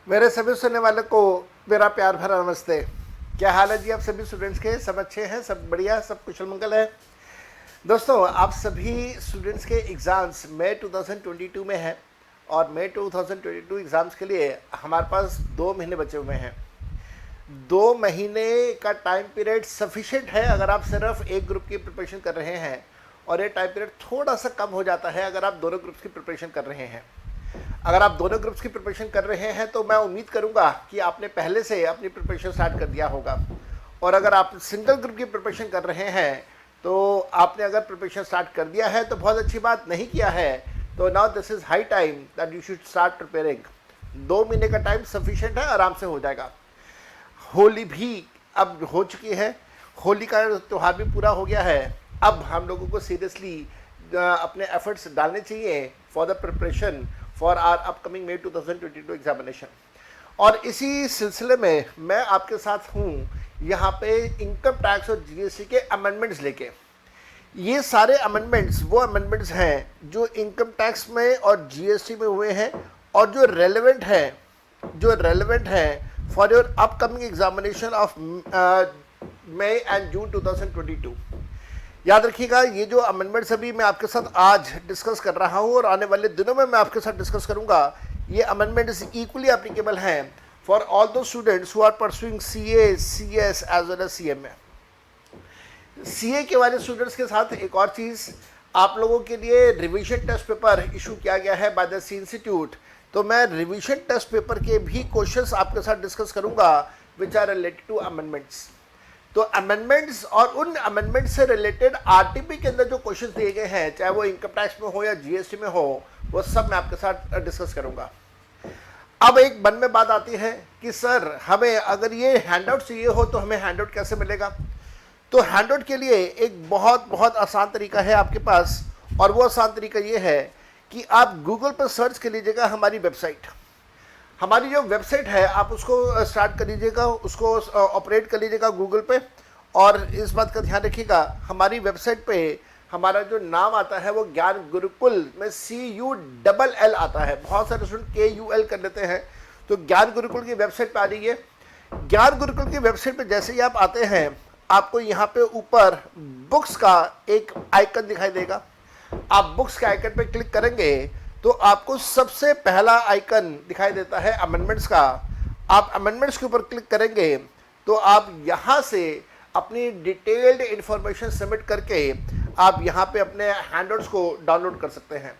मेरे सभी सुनने वालों को मेरा प्यार भरा नमस्ते। क्या हाल है जी आप सभी स्टूडेंट्स के? सब अच्छे हैं, सब बढ़िया, सब कुशल मंगल है। दोस्तों, आप सभी स्टूडेंट्स के एग्ज़ाम्स मई 2022 में हैं और मई 2022 एग्ज़ाम्स के लिए हमारे पास 2 महीने बचे हुए हैं। 2 महीने का टाइम पीरियड सफिशिएंट है अगर आप सिर्फ एक ग्रुप की प्रिपरेशन कर रहे हैं, और ये टाइम पीरियड थोड़ा सा कम हो जाता है अगर आप दोनों ग्रुप्स की प्रिपरेशन कर रहे हैं। अगर आप दोनों ग्रुप्स की प्रिपरेशन कर रहे हैं तो मैं उम्मीद करूंगा कि आपने पहले से अपनी प्रिपरेशन स्टार्ट कर दिया होगा, और अगर आप सिंगल ग्रुप की प्रिपरेशन कर रहे हैं तो आपने अगर प्रिपरेशन स्टार्ट कर दिया है तो बहुत अच्छी बात, नहीं किया है तो now this is high time that you should start preparing. 2 महीने का टाइम सफिशिएंट है, आराम से हो जाएगा। होली भी अब हो चुकी है, होली का त्यौहार भी पूरा हो गया है। अब हम लोगों को सीरियसली अपने एफर्ट्स डालने चाहिए for the preparation for are upcoming may 2022 examination. और इसी सिलसिले में मैं आपके साथ हूँ यहाँ पे इनकम टैक्स और जीएसटी के अमेंडमेंट्स लेके। ये सारे अमेंडमेंट्स वो अमेंडमेंट्स हैं जो इनकम टैक्स में और जीएसटी में हुए हैं और जो रेलेवेंट है for your upcoming examination of May and June 2022। याद रखिएगा, ये जो अमेंडमेंट्स अभी मैं आपके साथ आज डिस्कस कर रहा हूँ और आने वाले दिनों में मैं आपके साथ डिस्कस करूँगा, ये अमेंडमेंट्स इक्वली एप्लीकेबल हैं for all those students who are pursuing CA, CS as well as CMA. CA के वाले स्टूडेंट्स के साथ एक और चीज़, आप लोगों के लिए रिवीजन टेस्ट पेपर इशू किया गया है बाय द सी इंस्टीट्यूट। तो मैं रिवीजन टेस्ट पेपर के भी क्वेश्चंस आपके साथ डिस्कस करूंगा which are related to amendments. तो अमेंडमेंट्स और उन अमेंडमेंट से रिलेटेड आरटीपी के अंदर जो क्वेश्चंस दिए गए हैं, चाहे वो इनकम टैक्स में हो या जीएसटी में हो, वो सब मैं आपके साथ डिस्कस करूंगा। अब एक मन में बात आती है कि सर हमें अगर ये हैंडआउट चाहिए हो तो हमें हैंडआउट कैसे मिलेगा? तो हैंडआउट के लिए एक बहुत आसान तरीका है आपके पास, और वो आसान तरीका ये है कि आप गूगल पर सर्च कर लीजिएगा हमारी वेबसाइट। हमारी जो वेबसाइट है आप उसको स्टार्ट कर लीजिएगा, उसको ऑपरेट कर लीजिएगा गूगल पे। और इस बात का ध्यान रखिएगा, हमारी वेबसाइट पे हमारा जो नाम आता है वो ज्ञान गुरुकुल में CULL आता है। बहुत सारे स्टूडेंट KUL कर लेते हैं, तो ज्ञान गुरुकुल की वेबसाइट पे आ रही है। ज्ञान गुरुकुल की वेबसाइट पे जैसे ही आप आते हैं, आपको यहाँ पे ऊपर बुक्स का एक आइकन दिखाई देगा। आप बुक्स के आइकन पे क्लिक करेंगे तो आपको सबसे पहला आइकन दिखाई देता है अमेंडमेंट्स का। आप अमेंडमेंट्स के ऊपर क्लिक करेंगे तो आप यहाँ से अपनी डिटेल्ड इंफॉर्मेशन सबमिट करके आप यहाँ पे अपने हैंडआउट्स को डाउनलोड कर सकते हैं।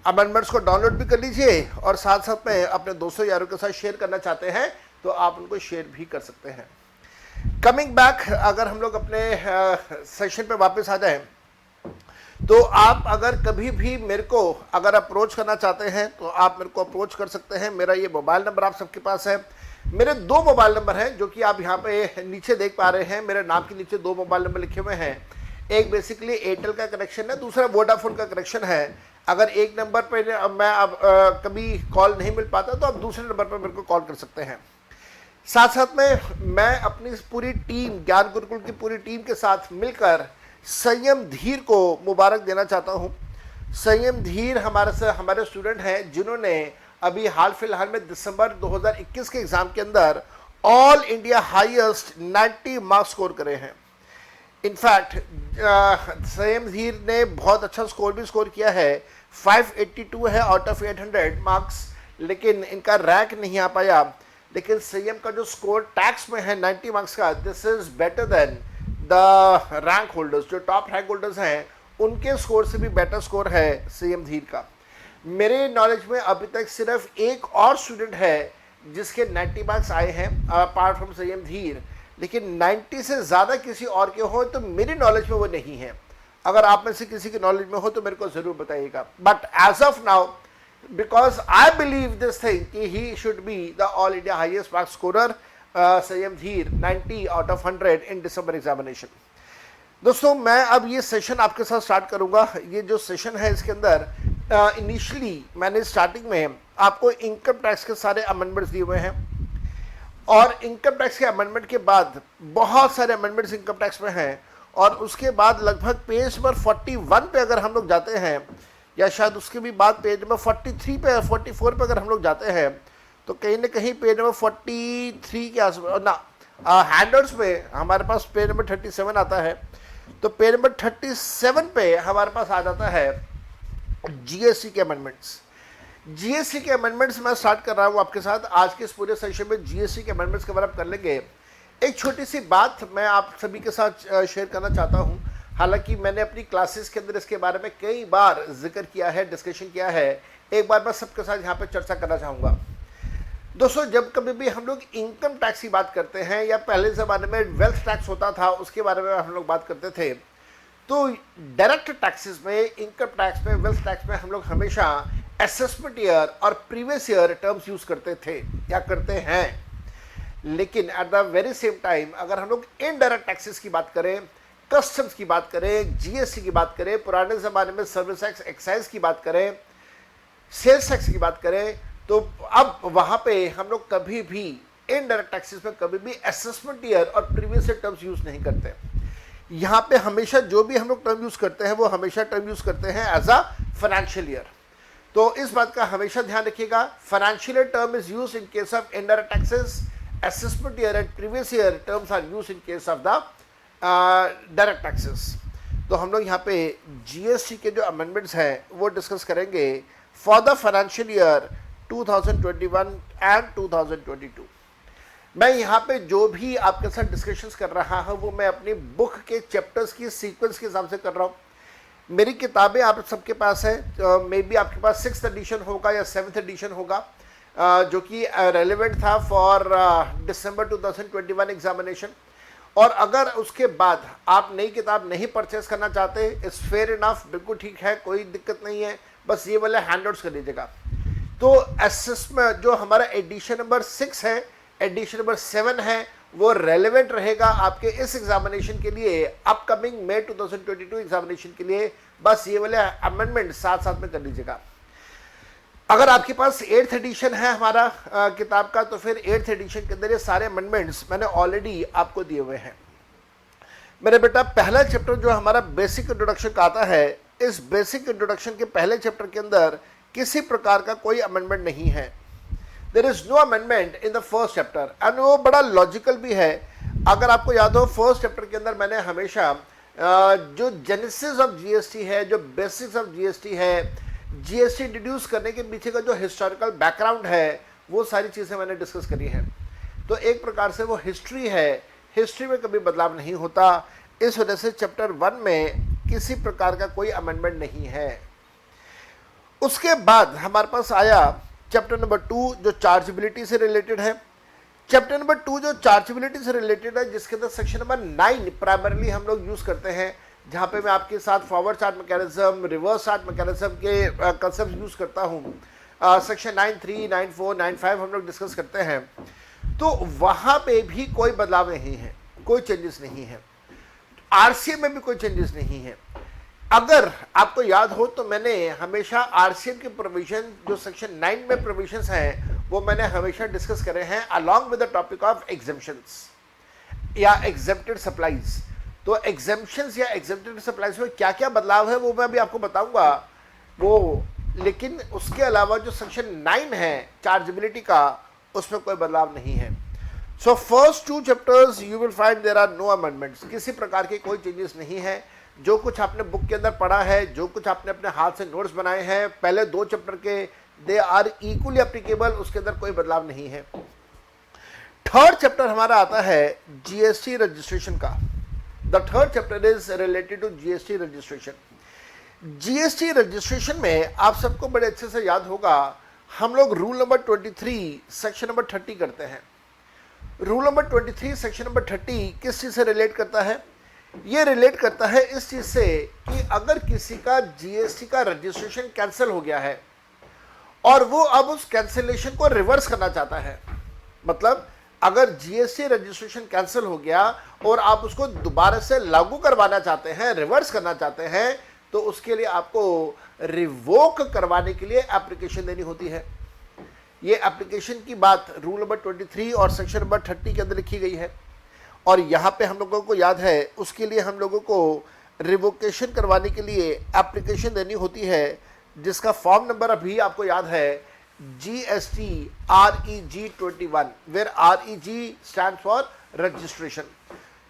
अमेंडमेंट्स को डाउनलोड भी कर लीजिए और साथ साथ में अपने दोस्तों यारों के साथ शेयर करना चाहते हैं तो आप उनको शेयर भी कर सकते हैं। कमिंग बैक, अगर हम लोग अपने सेशन पे वापस आ जाएं, तो आप अगर कभी भी मेरे को अगर अप्रोच करना चाहते हैं तो आप मेरे को अप्रोच कर सकते हैं। मेरा ये मोबाइल नंबर आप सबके पास है। मेरे 2 मोबाइल नंबर हैं जो कि आप यहाँ पे नीचे देख पा रहे हैं। मेरे नाम के नीचे 2 मोबाइल नंबर लिखे हुए हैं। एक बेसिकली एयरटेल का कनेक्शन है, दूसरा वोडाफोन का कनेक्शन है। अगर एक नंबर पर मैं अब कभी कॉल नहीं मिल पाता तो आप दूसरे नंबर पर मेरे को कॉल कर सकते हैं। साथ साथ में मैं अपनी पूरी टीम, ज्ञान गुरुकुल की पूरी टीम के साथ मिलकर संयम धीर को मुबारक देना चाहता हूं। संयम धीर हमारे स्टूडेंट हैं जिन्होंने अभी हाल फिलहाल में दिसंबर 2021 के एग्जाम के अंदर all India highest 90 marks score करे हैं। इनफैक्ट संयम धीर ने बहुत अच्छा स्कोर भी स्कोर किया है। 582 है आउट ऑफ 800 मार्क्स, लेकिन इनका रैंक नहीं आ पाया। लेकिन संयम का जो स्कोर टैक्स में है 90 मार्क्स का, this is better than the rank holders. जो टॉप रैंक होल्डर्स हैं उनके स्कोर से भी बेटर स्कोर है संयम धीर का। मेरे नॉलेज में अभी तक सिर्फ एक और स्टूडेंट है जिसके 90 मार्क्स आए हैं अपार्ट फ्रॉम संयम धीर, लेकिन 90 से ज़्यादा किसी और के हो तो मेरी नॉलेज में वो नहीं है। अगर आप में से किसी के नॉलेज में हो तो मेरे को ज़रूर बताइएगा। But as of now, because I believe this thing कि he should be the all India highest mark scorer, संयम धीर 90 out of 100 in December examination। दोस्तों, मैं अब ये सेशन आपके साथ स्टार्ट करूंगा। ये जो सेशन है इसके अंदर इनिशियली मैंने स्टार्टिंग में आपको इनकम टैक्स के सारे अमेंडमेंट्स दिए हुए हैं, और इनकम टैक्स के अमेंडमेंट के बाद बहुत सारे अमेंडमेंट्स इनकम टैक्स में हैं, और उसके बाद लगभग पेज नंबर 41 पे अगर हम लोग जाते हैं, या शायद उसके भी बाद पेज नंबर 43 पे 44 पे अगर हम लोग जाते हैं, तो कहीं ना कहीं पेज नंबर 43 के आसपास ना, हैंडआउट्स में हमारे पास पेज नंबर 37 आता है। तो पेज नंबर 37 पे हमारे पास आ जाता है जीएसटी के अमेंडमेंट्स। जीएसटी के अमेंडमेंट्स मैं स्टार्ट कर रहा हूँ आपके साथ आज के इस पूरे सेशन में। जीएसटी के अमेंडमेंट्स के बारे में कर लेंगे। एक छोटी सी बात मैं आप सभी के साथ शेयर करना चाहता हूँ। हालांकि मैंने अपनी क्लासेस के अंदर इसके बारे में कई बार जिक्र किया है, डिस्कशन किया है, एक बार मैं सबके साथ यहाँ पे चर्चा करना चाहूँगा। दोस्तों, जब कभी भी हम लोग इनकम टैक्स की बात करते हैं या पहले ज़माने में वेल्थ टैक्स होता था उसके बारे में हम लोग बात करते थे, तो डायरेक्ट टैक्सेस में, इनकम टैक्स में, वेल्थ टैक्स में हम लोग हमेशा असेसमेंट ईयर और प्रीवियस ईयर टर्म्स यूज़ करते थे या करते हैं। लेकिन at the very same time अगर हम लोग इनडायरेक्ट टैक्सेस की बात करें, कस्टम्स की बात करें, जीएसटी की बात करें, पुराने ज़माने में सर्विस टैक्स, एक्साइज की बात करें, सेल्स टैक्स की बात करें, तो अब वहाँ पे हम लोग कभी भी इनडायरेक्ट टैक्सेस में कभी भी असेसमेंट ईयर और प्रीवियस ईयर टर्म्स यूज़ नहीं करते। यहाँ पे हमेशा जो भी हम लोग टर्म यूज़ करते हैं वो हमेशा टर्म यूज़ करते हैं एज अ फाइनेंशियल ईयर। तो इस बात का हमेशा ध्यान रखिएगा। Financial year term is use in case of indirect taxes, assessment year and previous year terms are use in case of the direct taxes. तो हम लोग यहाँ पे जीएसटी के जो अमेंडमेंट्स हैं वो डिस्कस करेंगे for the financial year 2021 and 2022। मैं यहाँ पे जो भी आपके साथ डिस्कशंस कर रहा हूँ वो मैं अपनी बुक के चैप्टर्स की सीक्वेंस के हिसाब से कर रहा हूँ। मेरी किताबें आप सबके पास है, मे बी आपके पास 6th एडिशन होगा या 7th एडिशन होगा, जो कि रेलेवेंट था फॉर दिसंबर 2021 एग्जामिनेशन। और अगर उसके बाद आप नई किताब नहीं परचेस करना चाहते, इट्स फेयर इनफ, बिल्कुल ठीक है, कोई दिक्कत नहीं है, बस ये वाले हैंडआउट्स कर लीजिएगा। तो असेसमेंट जो हमारा एडिशन नंबर 6 है, एडिशन नंबर 7 है, वो रेलेवेंट रहेगा आपके इस एग्जामिनेशन के लिए, अपकमिंग मई 2022 एग्जामिनेशन के लिए। बस ये वाले अमेंडमेंट साथ साथ में कर लीजिएगा। अगर आपके पास 8th एडिशन है हमारा किताब का, तो फिर 8th एडिशन के अंदर ये सारे अमेंडमेंट्स मैंने ऑलरेडी आपको दिए हुए हैं। मेरे बेटा, पहला चैप्टर जो हमारा बेसिक इंट्रोडक्शन का आता है, इस बेसिक इंट्रोडक्शन के पहले चैप्टर के अंदर किसी प्रकार का कोई अमेंडमेंट नहीं है। There is no amendment in the first chapter, and वो बड़ा लॉजिकल भी है। अगर आपको याद हो, फर्स्ट चैप्टर के अंदर मैंने हमेशा जो जेनेसिस ऑफ जीएसटी है, जो बेसिक्स ऑफ जीएसटी है, जीएसटी डिड्यूस करने के पीछे का जो हिस्टोरिकल बैकग्राउंड है, वो सारी चीज़ें मैंने डिस्कस करी हैं। तो एक प्रकार से वो हिस्ट्री है, हिस्ट्री में कभी बदलाव नहीं होता। इस वजह से चैप्टर 1 में किसी प्रकार का कोई अमेंडमेंट नहीं है। उसके बाद हमारे पास आया चैप्टर नंबर 2 जो चार्जेबिलिटी से रिलेटेड है। चैप्टर नंबर 2 जो चार्जेबिलिटी से रिलेटेड है, जिसके अंदर सेक्शन नंबर 9 प्राइमरली हम लोग यूज़ करते हैं, जहाँ पे मैं आपके साथ forward chart mechanism, reverse chart mechanism के कंसेप्ट यूज़ करता हूँ। सेक्शन 9.3, 9.4, 9.5 हम लोग डिस्कस करते हैं। तो वहाँ पे भी कोई बदलाव नहीं है, कोई चेंजेस नहीं है। आरसीएम में भी कोई चेंजेस नहीं है। अगर आपको याद हो तो मैंने हमेशा आरसीएम के प्रोविजन जो सेक्शन 9 में प्रोविजंस हैं वो मैंने हमेशा डिस्कस करे हैं along with the topic of exemptions या एग्जेम्प्टेड सप्लाईज। तो एग्जेम्पशंस या एग्जेम्प्टेड सप्लाईज में क्या क्या बदलाव है वो मैं अभी आपको बताऊंगा वो, लेकिन उसके अलावा जो सेक्शन 9 है चार्जेबिलिटी का, उसमें कोई बदलाव नहीं है। So first 2 chapters you will find there are no amendments, किसी प्रकार के कोई चेंजेस नहीं है। जो कुछ आपने बुक के अंदर पढ़ा है, जो कुछ आपने अपने हाथ से नोट्स बनाए हैं पहले 2 चैप्टर के, दे आर इक्वली एप्लीकेबल, उसके अंदर कोई बदलाव नहीं है। थर्ड चैप्टर हमारा आता है जीएसटी रजिस्ट्रेशन का। The third chapter is related to GST registration. GST registration में आप सबको बड़े अच्छे से याद होगा, हम लोग रूल नंबर 23 सेक्शन नंबर 30 करते हैं। रूल नंबर 23 सेक्शन नंबर 30 किस चीज़ से रिलेट करता है? ये रिलेट करता है इस चीज़ से कि अगर किसी का जीएसटी का रजिस्ट्रेशन कैंसिल हो गया है और वो अब उस कैंसिलेशन को रिवर्स करना चाहता है, मतलब अगर जीएसटी रजिस्ट्रेशन कैंसिल हो गया और आप उसको दोबारा से लागू करवाना चाहते हैं, रिवर्स करना चाहते हैं, तो उसके लिए आपको रिवोक करवाने के लिए एप्लीकेशन देनी होती है। ये एप्लीकेशन की बात रूल नंबर 23 और सेक्शन नंबर 30 के अंदर लिखी गई है। और यहाँ पे हम लोगों को याद है, उसके लिए हम लोगों को रिवोकेशन करवाने के लिए एप्लीकेशन देनी होती है, जिसका फॉर्म नंबर अभी आपको याद है GST REG 21, where REG stands for registration.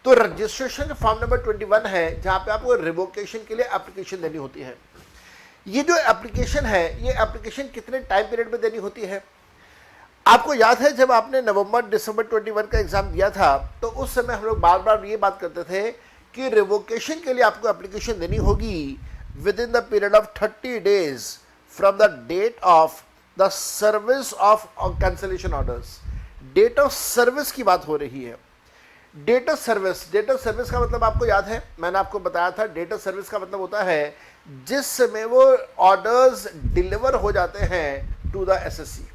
तो रजिस्ट्रेशन फॉर्म नंबर 21 है जहां पे आपको रिवोकेशन के लिए एप्लीकेशन देनी होती है। ये जो एप्लीकेशन है, ये एप्लीकेशन कितने टाइम पीरियड में देनी होती है? आपको याद है जब आपने नवंबर दिसंबर 21 का एग्जाम दिया था तो उस समय हम लोग बार बार ये बात करते थे कि रिवोकेशन के लिए आपको एप्लीकेशन देनी होगी with in the period of 30 days from the date of the service of cancellation orders. Date of service की बात हो रही है। डेट ऑफ सर्विस का मतलब आपको याद है, मैंने आपको बताया था डेट ऑफ सर्विस का मतलब होता है जिस समय वो ऑर्डर्स डिलीवर हो जाते हैं टू द एसएससी।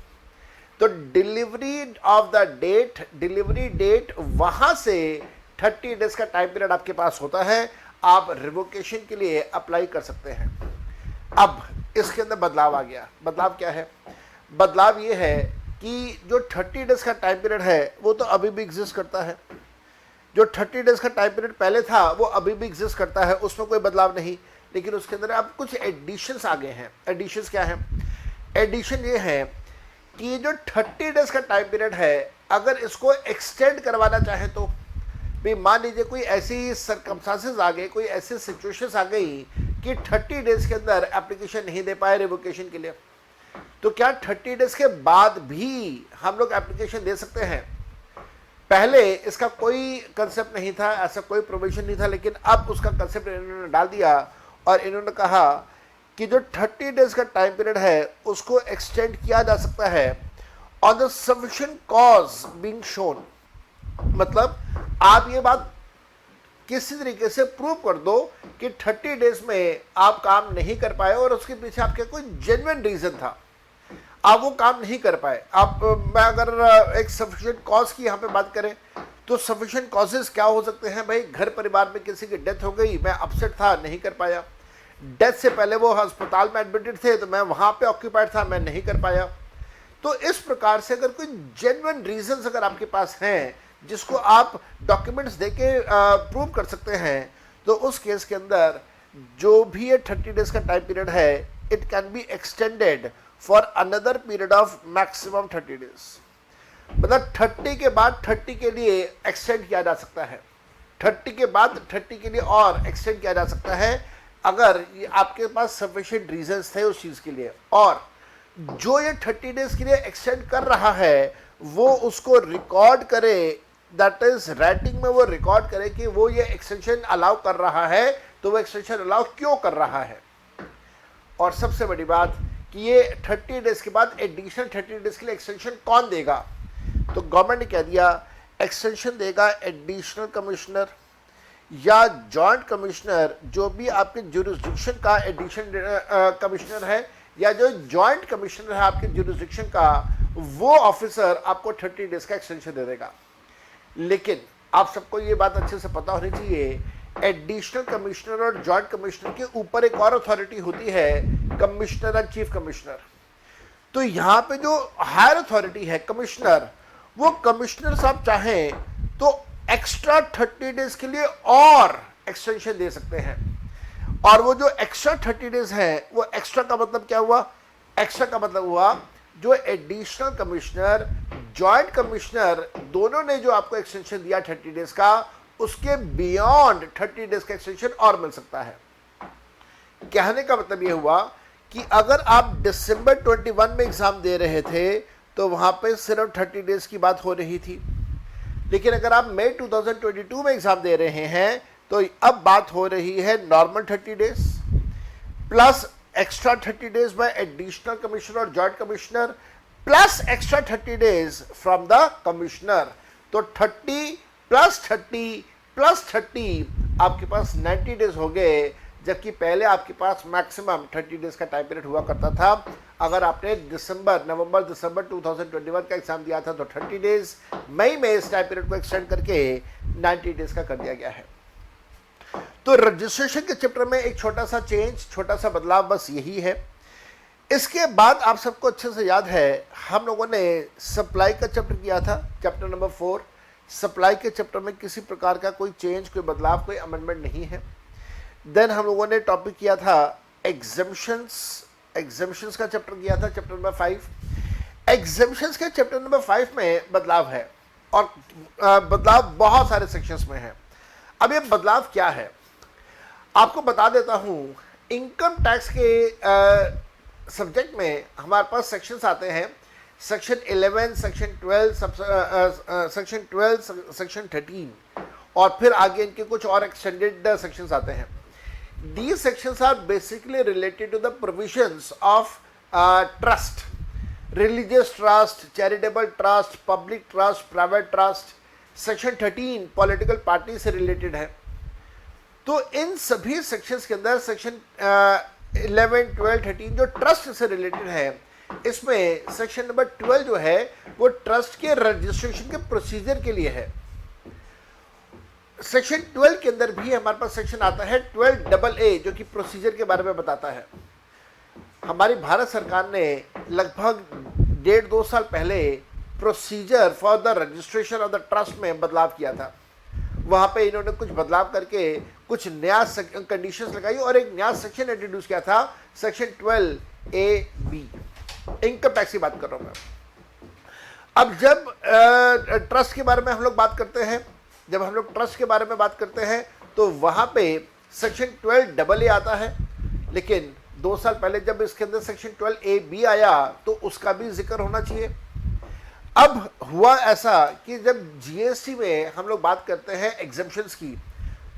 तो delivery of the date, delivery date वहां से 30 डेज का टाइम पीरियड आपके पास होता है, आप रिवोकेशन के लिए अप्लाई कर सकते हैं। अब इसके अंदर बदलाव आ गया। बदलाव क्या है? बदलाव ये है कि जो 30 डेज का टाइम पीरियड है वो तो अभी भी एग्जिस्ट करता है। जो 30 डेज का टाइम पीरियड पहले था वो अभी भी एग्जिस्ट करता है, उसमें कोई बदलाव नहीं। लेकिन उसके अंदर अब कुछ एडिशंस आ गए हैं। एडिशंस क्या है? एडिशन ये है कि जो 30 डेज का टाइम पीरियड है अगर इसको एक्सटेंड करवाना चाहे तो भी, मान लीजिए कोई ऐसी सरकमस्टांसेस आ गए, कोई ऐसी सिचुएशंस आ गई कि 30 डेज के अंदर एप्लीकेशन नहीं दे पाए रिवोकेशन के लिए, तो क्या 30 डेज के बाद भी हम लोग एप्लीकेशन दे सकते हैं? पहले इसका कोई कंसेप्ट नहीं था, ऐसा कोई प्रोविजन नहीं था, लेकिन अब उसका कंसेप्ट इन्होंने डाल दिया और इन्होंने कहा कि जो 30 डेज का टाइम पीरियड है उसको एक्सटेंड किया जा सकता है on the sufficient cause being shown. मतलब आप ये बात किसी तरीके से प्रूव कर दो कि 30 डेज में आप काम नहीं कर पाए और उसके पीछे आपके कोई जेन्युइन रीजन था, आप वो काम नहीं कर पाए। आप मैं अगर एक सफिशिएंट कॉज की यहाँ पे बात करें तो सफिशिएंट कॉजेज क्या हो सकते हैं? भाई घर परिवार में किसी की डेथ हो गई, मैं अपसेट था, नहीं कर पाया। डेथ से पहले वो अस्पताल में एडमिटेड थे तो मैं वहाँ पे ऑक्यूपाइड था, मैं नहीं कर पाया। तो इस प्रकार से अगर कोई जेन्युइन रीजंस अगर आपके पास हैं जिसको आप डॉक्यूमेंट्स देके प्रूव कर सकते हैं, तो उस केस के अंदर जो भी ये 30 डेज का टाइम पीरियड है it can be extended for another period of maximum 30 days. मतलब 30 के बाद 30 के लिए एक्सटेंड किया जा सकता है, 30 के बाद 30 के लिए और एक्सटेंड किया जा सकता है अगर आपके पास सफिशिएंट रीजंस थे उस चीज़ के लिए। और जो ये 30 डेज के लिए एक्सटेंड कर रहा है वो उसको रिकॉर्ड करे, दैट इज राइटिंग में वो रिकॉर्ड करे कि वो ये एक्सटेंशन अलाउ कर रहा है, तो वो एक्सटेंशन अलाउ क्यों कर रहा है। और सबसे बड़ी बात कि ये 30 डेज के बाद एडिशनल 30 डेज के लिए एक्सटेंशन कौन देगा? तो गवर्नमेंट ने कह दिया एक्सटेंशन देगा एडिशनल कमिश्नर या जॉइंट कमिश्नर, जो भी आपके ज्यूरिसडिक्शन का एडिशनल कमिश्नर है या जो जॉइंट कमिश्नर है आपके ज्यूरिसडिक्शन का, वो ऑफिसर आपको 30 डेज का एक्सटेंशन दे देगा। लेकिन आप सबको ये बात अच्छे से पता होनी चाहिए, एडिशनल कमिश्नर और जॉइंट कमिश्नर के ऊपर एक और अथॉरिटी होती है, कमिश्नर एंड चीफ कमिश्नर। तो यहाँ पे जो हायर अथॉरिटी है कमिश्नर, वो कमिश्नर साहब चाहें तो एक्स्ट्रा 30 डेज के लिए और एक्सटेंशन दे सकते हैं। और वो जो एक्स्ट्रा 30 डेज है, वो एक्स्ट्रा का मतलब क्या हुआ? एक्स्ट्रा का मतलब हुआ जो एडिशनल कमिश्नर, जॉइंट कमिश्नर दोनों ने जो आपको एक्सटेंशन दिया 30 डेज का, उसके बियॉन्ड 30 डेज का एक्सटेंशन और मिल सकता है। कहने का मतलब यह हुआ कि अगर आप दिसंबर 21 में एग्जाम दे रहे थे तो वहां पे सिर्फ 30 डेज की बात हो रही थी, लेकिन अगर आप मई 2022 में एग्जाम दे रहे हैं तो अब बात हो रही है normal 30 days plus extra 30 days by additional commissioner और joint commissioner plus extra 30 days from the commissioner. तो 30 प्लस 30 प्लस 30 आपके पास 90 डेज हो गए, जबकि पहले आपके पास मैक्सिमम 30 डेज का टाइम पीरियड हुआ करता था। अगर आपने नवंबर दिसंबर 2021 का एग्जाम दिया था तो 30 डेज, मई में इस टाइम पीरियड को एक्सटेंड करके 90 डेज का कर दिया गया है। तो रजिस्ट्रेशन के चैप्टर में एक छोटा सा चेंज, छोटा सा बदलाव बस यही है। इसके बाद आप सबको अच्छे से याद है हम लोगों ने सप्लाई का चैप्टर किया था, चैप्टर नंबर 4। सप्लाई के चैप्टर में किसी प्रकार का कोई चेंज, कोई बदलाव, कोई अमेंडमेंट नहीं है। देन हम लोगों ने टॉपिक किया था एग्जम्पशंस का चैप्टर किया था, चैप्टर नंबर 5। एग्जेम्पशंस के चैप्टर नंबर 5 में बदलाव है और बदलाव बहुत सारे सेक्शंस में है। अब ये बदलाव क्या है आपको बता देता हूं। इनकम टैक्स के सब्जेक्ट में हमारे पास सेक्शंस आते हैं, सेक्शन 11, सेक्शन 12, सेक्शन 12, सेक्शन 13 और फिर आगे इनके कुछ और एक्सटेंडेड सेक्शंस आते हैं। These sections are basically related to the provisions of trust, religious trust, charitable trust, public trust, private trust। Section 13 political party से रिलेटेड है। तो इन सभी सेक्शंस के अंदर सेक्शन 11, 12, 13 जो ट्रस्ट से रिलेटेड है, इसमें सेक्शन नंबर 12 जो है वो ट्रस्ट के रजिस्ट्रेशन के प्रोसीजर के लिए है। सेक्शन 12 के अंदर भी हमारे पास सेक्शन आता है 12AA जो कि प्रोसीजर के बारे में बताता है। हमारी भारत सरकार ने लगभग 1.5-2 साल पहले procedure for the registration of the trust में बदलाव किया था। वहाँ पे इन्होंने कुछ बदलाव करके कुछ नया कंडीशंस लगाई और एक नया सेक्शन इंट्रोड्यूस किया था, सेक्शन 12AB। इनकम टैक्स की बात कर रहा हूँ मैं। अब जब ट्रस्ट के बारे में हम लोग बात करते हैं, जब हम लोग ट्रस्ट के बारे में बात करते हैं तो वहाँ पे सेक्शन 12AA आता है, लेकिन 2 साल पहले जब इसके अंदर सेक्शन 12AB आया तो उसका भी जिक्र होना चाहिए। अब हुआ ऐसा कि जब जीएसटी में हम लोग बात करते हैं एग्जेम्पशंस की,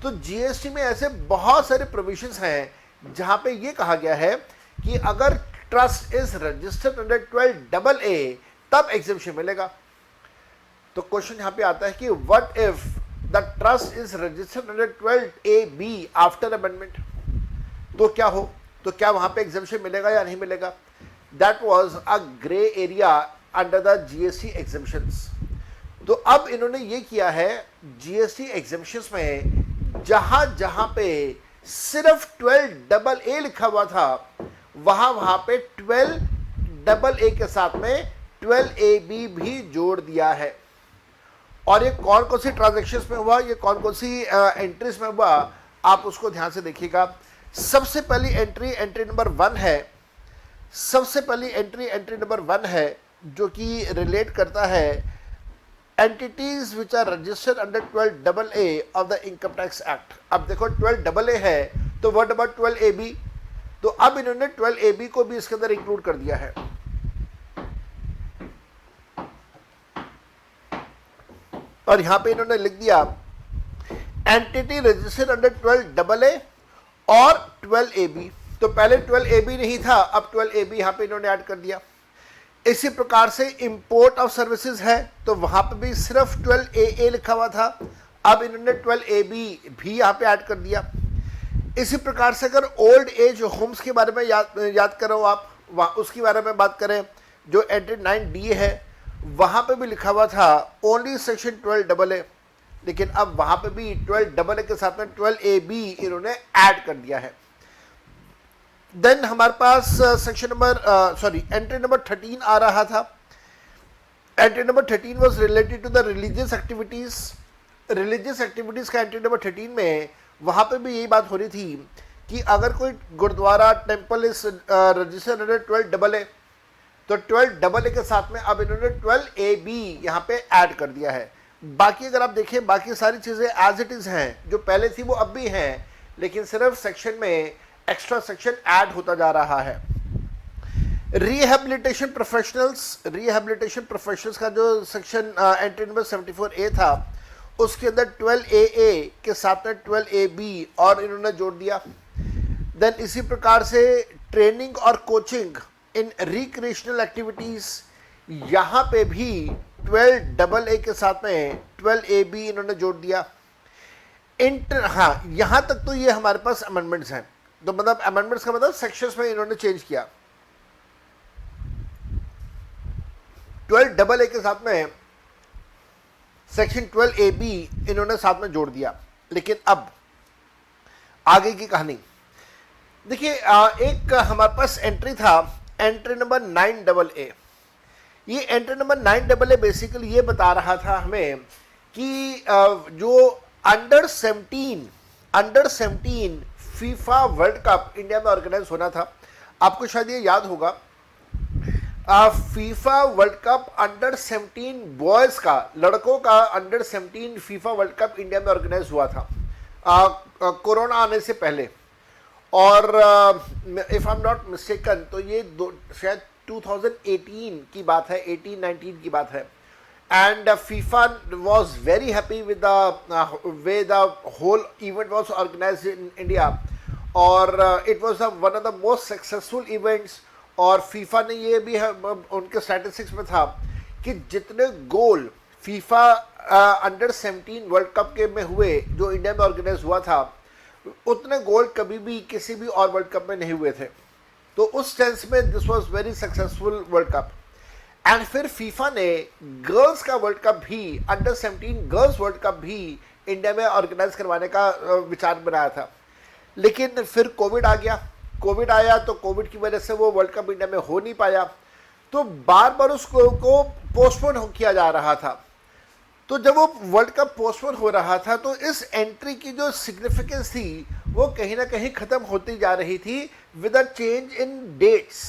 तो जीएसटी में ऐसे बहुत सारे प्रोविजंस हैं जहाँ पे ये कहा गया है कि अगर trust is registered under 12AA तब एग्जेम्पशन मिलेगा। तो क्वेश्चन यहाँ पे आता है कि what if the trust is registered under 12AB after amendment, तो क्या हो, तो क्या वहां पे एग्जेम्पशन मिलेगा या नहीं मिलेगा। That was a grey area under the GST exemptions. तो अब इन्होंने ये किया है जीएसटी एग्जेम्पशंस में जहां जहां पे सिर्फ 12AA लिखा हुआ था वहां पे 12AA के साथ में 12AB भी जोड़ दिया है। और ये कौन कौन सी ट्रांजैक्शंस में हुआ, ये कौन कौन सी एंट्रीज में हुआ, आप उसको ध्यान से देखिएगा। सबसे पहली एंट्री नंबर 1 है। सबसे पहली एंट्री नंबर 1 है जो कि रिलेट करता है entities which are registered under 12AA of the income tax act. अब देखो 12AA है तो व्हाट अबाउट 12AB, तो अब इन्होंने 12AB को भी इसके अंदर इंक्लूड कर दिया है। और यहां पे इन्होंने लिख दिया एंटिटी रजिस्टर्ड अंडर 12AA और 12AB। तो पहले 12AB नहीं था, अब 12AB यहां पे इन्होंने ऐड कर दिया। इसी प्रकार से इंपोर्ट ऑफ सर्विसेज है तो वहां पे भी सिर्फ 12AA लिखा हुआ था, अब इन्होंने 12AB भी यहां पे ऐड कर दिया। इसी प्रकार से अगर ओल्ड एज होम्स के बारे में याद करो आप, उसके बारे में बात करें, जो एंट्री 9D है वहां पे भी लिखा हुआ था ओनली सेक्शन 12AA, लेकिन अब वहां पे भी 12AA के साथ में 12AB इन्होंने ऐड कर दिया है। देन हमारे पास सेक्शन नंबर एंट्री नंबर 13 आ रहा था। Entry number 13 was related to the religious activities. Religious activities का एंट्री नंबर 13 में वहां पे भी यही बात हो रही थी कि अगर कोई gurdwara temple is registered under 12AA तो 12AA के साथ में अब इन्होंने 12AB यहाँ पे ऐड कर दिया है। बाकी अगर आप देखें बाकी सारी चीज़ें एज इट इज़ हैं, जो पहले थी वो अब भी हैं, लेकिन सिर्फ सेक्शन में एक्स्ट्रा सेक्शन ऐड होता जा रहा है। रिहेबिलिटेशन प्रोफेशनल्स का जो सेक्शन एंट्री नंबर 74A था उसके अंदर 12AA के साथ में 12AB और इन्होंने जोड़ दिया। देन इसी प्रकार से ट्रेनिंग और कोचिंग इन रिक्रिएशनल एक्टिविटीज, यहाँ पे भी 12AA के साथ में 12AB इन्होंने जोड़ दिया। हाँ, यहाँ तक तो ये हमारे पास अमेंडमेंट्स हैं। तो मतलब अमेंडमेंट्स का मतलब सेक्शंस में इन्होंने चेंज किया। 12AA के साथ में सेक्शन 12AB इन्होंने साथ में जोड़ दिया। लेकिन अब आगे की कहानी देखिए, एक हमारे पास एंट्री था एंट्री नंबर 9AA। ये एंट्री नंबर 9AA बेसिकली ये बता रहा था हमें कि जो under 17 FIFA world cup India में ऑर्गेनाइज होना था। आपको शायद ये याद होगा FIFA world cup under 17 boys का, लड़कों का under 17 FIFA world cup India में ऑर्गेनाइज हुआ था कोरोना आने से पहले। और if I am not mistaken तो ये शायद 2018 की बात है, 18-19 की बात है। And FIFA was very happy with the way the whole event was organise in India, और it was one of the most successful events. और फीफा ने ये भी उनके स्टैटिस्टिक्स में था कि जितने goal FIFA under 17 world cup के में हुए जो इंडिया में ऑर्गेनाइज हुआ था, उतने गोल कभी भी किसी भी और वर्ल्ड कप में नहीं हुए थे। तो उस सेंस में this was very successful world cup. And फिर फीफा ने गर्ल्स का वर्ल्ड कप भी, अंडर 17 गर्ल्स वर्ल्ड कप भी इंडिया में ऑर्गेनाइज करवाने का विचार बनाया था। लेकिन फिर कोविड आ गया, कोविड आया तो कोविड की वजह से वो वर्ल्ड कप इंडिया में हो नहीं पाया, तो बार बार उसको पोस्टपोन किया जा रहा था। तो जब वो वर्ल्ड कप पोस्टपोन हो रहा था तो इस एंट्री की जो सिग्निफिकेंस थी वो कहीं ना कहीं ख़त्म होती जा रही थी with a change in dates.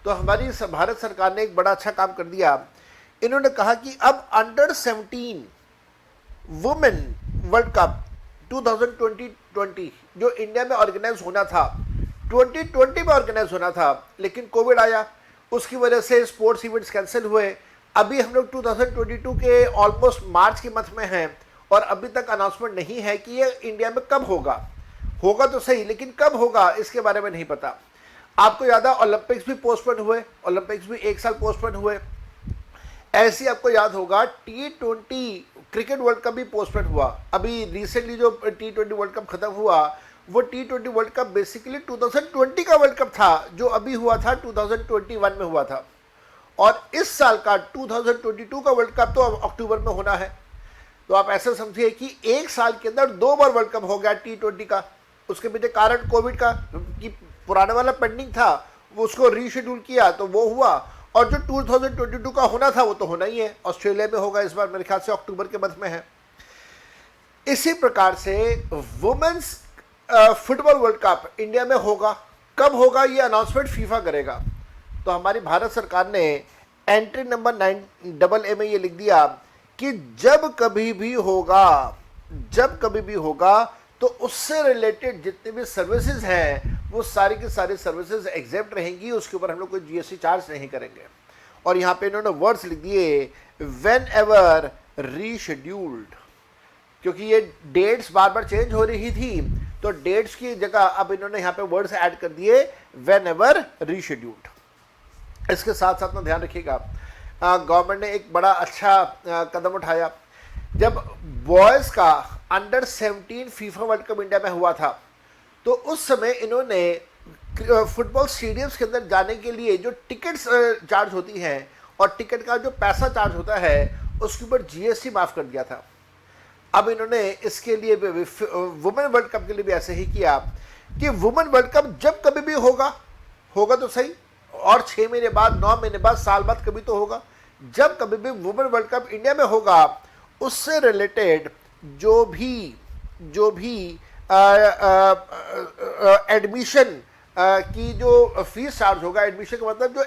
तो हमारी भारत सरकार ने एक बड़ा अच्छा काम कर दिया। इन्होंने कहा कि अब अंडर 17 वुमेन वर्ल्ड कप 2020 जो इंडिया में ऑर्गेनाइज होना था, 2020 में ऑर्गेनाइज होना था, लेकिन कोविड आया, उसकी वजह से स्पोर्ट्स इवेंट्स कैंसिल हुए। अभी हम लोग 2022 के ऑलमोस्ट मार्च के मंथ में हैं और अभी तक अनाउंसमेंट नहीं है कि ये इंडिया में कब होगा। होगा तो सही, लेकिन कब होगा इसके बारे में नहीं पता। आपको याद है ओलंपिक्स भी पोस्टपोन हुए, ओलंपिक्स भी एक साल पोस्टपोन हुए। ऐसे आपको याद होगा T20 क्रिकेट वर्ल्ड कप भी पोस्टपोन हुआ। अभी रिसेंटली जो T20 वर्ल्ड कप खत्म हुआ वो T20 वर्ल्ड कप बेसिकली 2020 का वर्ल्ड कप था, जो अभी हुआ था 2021 में हुआ था। और इस साल का 2022 का वर्ल्ड कप तो अक्टूबर में होना है। तो आप ऐसा समझिए कि एक साल के अंदर 2 बार वर्ल्ड कप हो गया T20 का। उसके पीछे कारण कोविड का, कि पुराने वाला पेंडिंग था, वो उसको रीशेड्यूल किया तो वो हुआ, और जो 2022 का होना था वो तो होना ही है। ऑस्ट्रेलिया में होगा इस बार, मेरे ख्याल से अक्टूबर के मंथ में है। इसी प्रकार से women's football world cup India में होगा, कब होगा ये अनाउंसमेंट फीफा करेगा। तो हमारी भारत सरकार ने एंट्री नंबर 9AA में ये लिख दिया कि जब कभी भी होगा तो उससे रिलेटेड जितनी भी सर्विसेज हैं वो सारी की सारी सर्विसेज एग्जेप्ट रहेंगी, उसके ऊपर हम लोग कोई GST चार्ज नहीं करेंगे। और यहाँ पे इन्होंने वर्ड्स लिख दिए व्हेन एवर रीशेड्यूल्ड, क्योंकि ये डेट्स बार बार चेंज हो रही थी, तो डेट्स की जगह अब इन्होंने यहाँ पे वर्ड्स ऐड कर दिए व्हेन एवर रीशेड्यूल्ड। इसके साथ साथ में ध्यान रखिएगा, गवर्नमेंट ने एक बड़ा अच्छा कदम उठाया। जब बॉयज़ का under 17 FIFA world cup India में हुआ था तो उस समय इन्होंने फुटबॉल स्टेडियम्स के अंदर जाने के लिए जो टिकट्स चार्ज होती हैं और टिकट का जो पैसा चार्ज होता है उसके ऊपर GST माफ़ कर दिया था। अब इन्होंने इसके लिए वुमेन वर्ल्ड कप के लिए भी ऐसे ही किया कि वुमेन वर्ल्ड कप जब कभी भी होगा तो सही, और 6 महीने बाद, 9 महीने बाद, साल बाद कभी तो होगा। जब कभी भी वुमेन वर्ल्ड कप इंडिया में होगा उससे रिलेटेड जो भी एडमिशन की जो फीस चार्ज होगा, एडमिशन का मतलब जो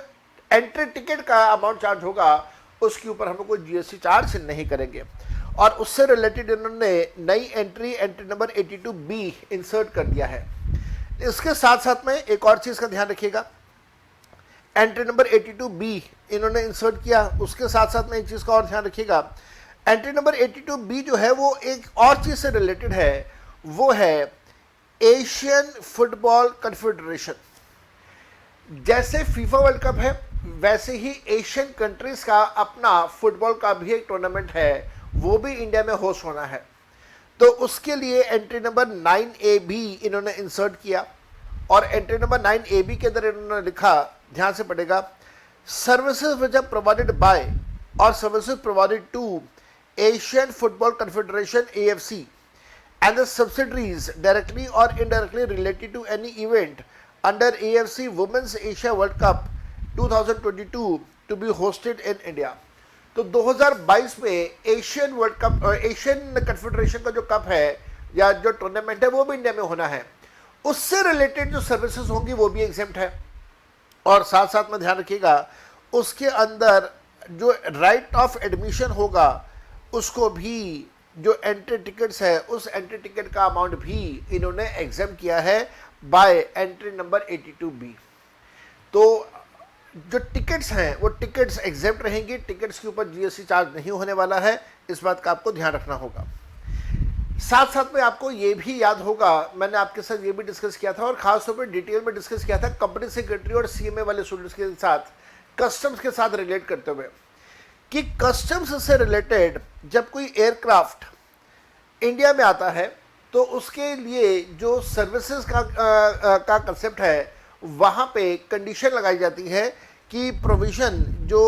एंट्री टिकट का अमाउंट चार्ज होगा, उसके ऊपर हम लोग कोई GST चार्ज नहीं करेंगे। और उससे रिलेटेड इन्होंने नई एंट्री नंबर 82B इंसर्ट कर दिया है। इसके साथ साथ में एक और चीज़ का ध्यान रखिएगा, एंट्री नंबर 82B इन्होंने इंसर्ट किया, उसके साथ साथ में एक चीज़ का और ध्यान रखिएगा, एंट्री नंबर 82B जो है वो एक और चीज़ से रिलेटेड है, वो है एशियन फुटबॉल कन्फेडरेशन। जैसे फीफा वर्ल्ड कप है वैसे ही एशियन कंट्रीज का अपना फुटबॉल का भी एक टूर्नामेंट है, वो भी इंडिया में होस्ट होना है। तो उसके लिए एंट्री नंबर 9AB इन्होंने इंसर्ट किया, और एंट्री नंबर 9AB के अंदर इन्होंने लिखा, ध्यान से पढ़ेगा, services which are provided by और services provided to Asian Football Confederation AFC and the subsidiaries directly or indirectly related to any event under AFC Women's Asia World Cup 2022 to be hosted in India। तो 2022 में Asian world cup, Asian confederation का जो cup है या जो tournament है वो भी इंडिया में होना है, उससे रिलेटेड जो सर्विसेज होंगी वो भी एग्जेम्प्ट है। और साथ साथ में ध्यान रखिएगा, उसके अंदर जो राइट ऑफ एडमिशन होगा उसको भी, जो एंट्री टिकट्स है उस एंट्री टिकट का अमाउंट भी इन्होंने एग्जाम किया है बाय एंट्री नंबर 82B। तो जो टिकट्स हैं वो टिकट्स एग्जेम्प्ट रहेंगी, टिकट्स के ऊपर जीएसटी चार्ज नहीं होने वाला है, इस बात का आपको ध्यान रखना होगा। साथ साथ में आपको ये भी याद होगा, मैंने आपके साथ ये भी डिस्कस किया था और खास तौर पर डिटेल में डिस्कस किया था कंपनी सेक्रेटरी और सीएमए वाले स्टूडेंट्स के साथ, कस्टम्स के साथ रिलेट करते हुए, कि कस्टम्स से रिलेटेड जब कोई एयरक्राफ्ट इंडिया में आता है तो उसके लिए जो सर्विसेज का कंसेप्ट है, वहाँ पे कंडीशन लगाई जाती है कि प्रोविज़न जो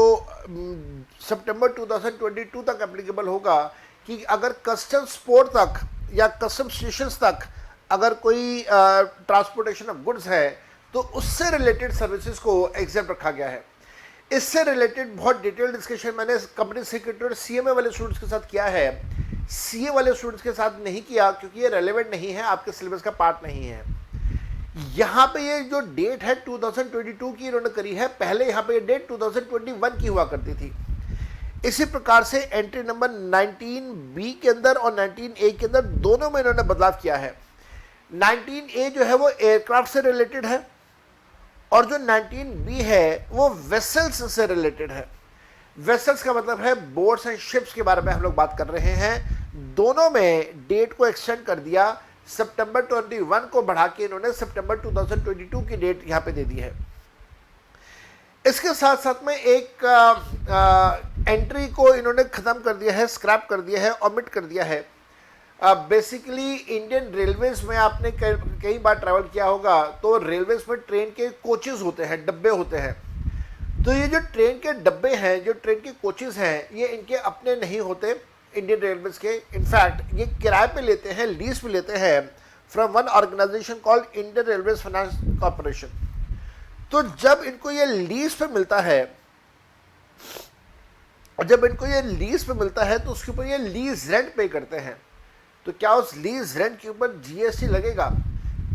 सितंबर 2022 तक एप्लीकेबल होगा कि अगर कस्टम्स पोर्ट तक या कस्टम स्टेशंस तक अगर कोई ट्रांसपोर्टेशन ऑफ गुड्स है तो उससे रिलेटेड सर्विसेज को एग्जाम रखा गया है। इससे रिलेटेड बहुत डिटेल डिस्कशन मैंने कंपनी सेक्रेटरी और सीएमए वाले स्टूडेंट्स के साथ किया है, सीए वाले स्टूडेंट्स के साथ नहीं किया क्योंकि ये रेलेवेंट नहीं है, आपके सिलेबस का पार्ट नहीं है। यहाँ पे ये जो डेट है 2022 की इन्होंने करी है, पहले यहाँ पे ये डेट 2021 की हुआ करती थी। इसी प्रकार से एंट्री नंबर 19B के अंदर और 19A के अंदर दोनों में इन्होंने बदलाव किया है। 19A जो है वो एयरक्राफ्ट से रिलेटेड है और जो 19B है वो वेसल्स से रिलेटेड है। वेसल्स का मतलब है बोट्स एंड शिप्स के बारे में हम लोग बात कर रहे हैं। दोनों में डेट को एक्सटेंड कर दिया, सितंबर 21 को बढ़ा के इन्होंने सितंबर 2022 की डेट यहाँ पे दे दी है। इसके साथ साथ में एक एंट्री को इन्होंने ख़त्म कर दिया है, स्क्रैप कर दिया है, ओमिट कर दिया है। बेसिकली इंडियन रेलवेज में आपने कई बार ट्रैवल किया होगा तो रेलवेज में ट्रेन के कोचेज़ होते हैं, डब्बे होते हैं। तो ये जो ट्रेन के डब्बे हैं, जो ट्रेन के कोचेज़ हैं, ये इनके अपने नहीं होते इंडियन रेलवेज के। इनफैक्ट ये किराए पे लेते हैं, लीज पे लेते हैं from one organisation called Indian Railways Finance Corporation. तो जब इनको ये लीज पे मिलता है, तो उसके ऊपर ये लीज रेंट पे करते हैं। तो क्या उस लीज रेंट के ऊपर जीएसटी लगेगा?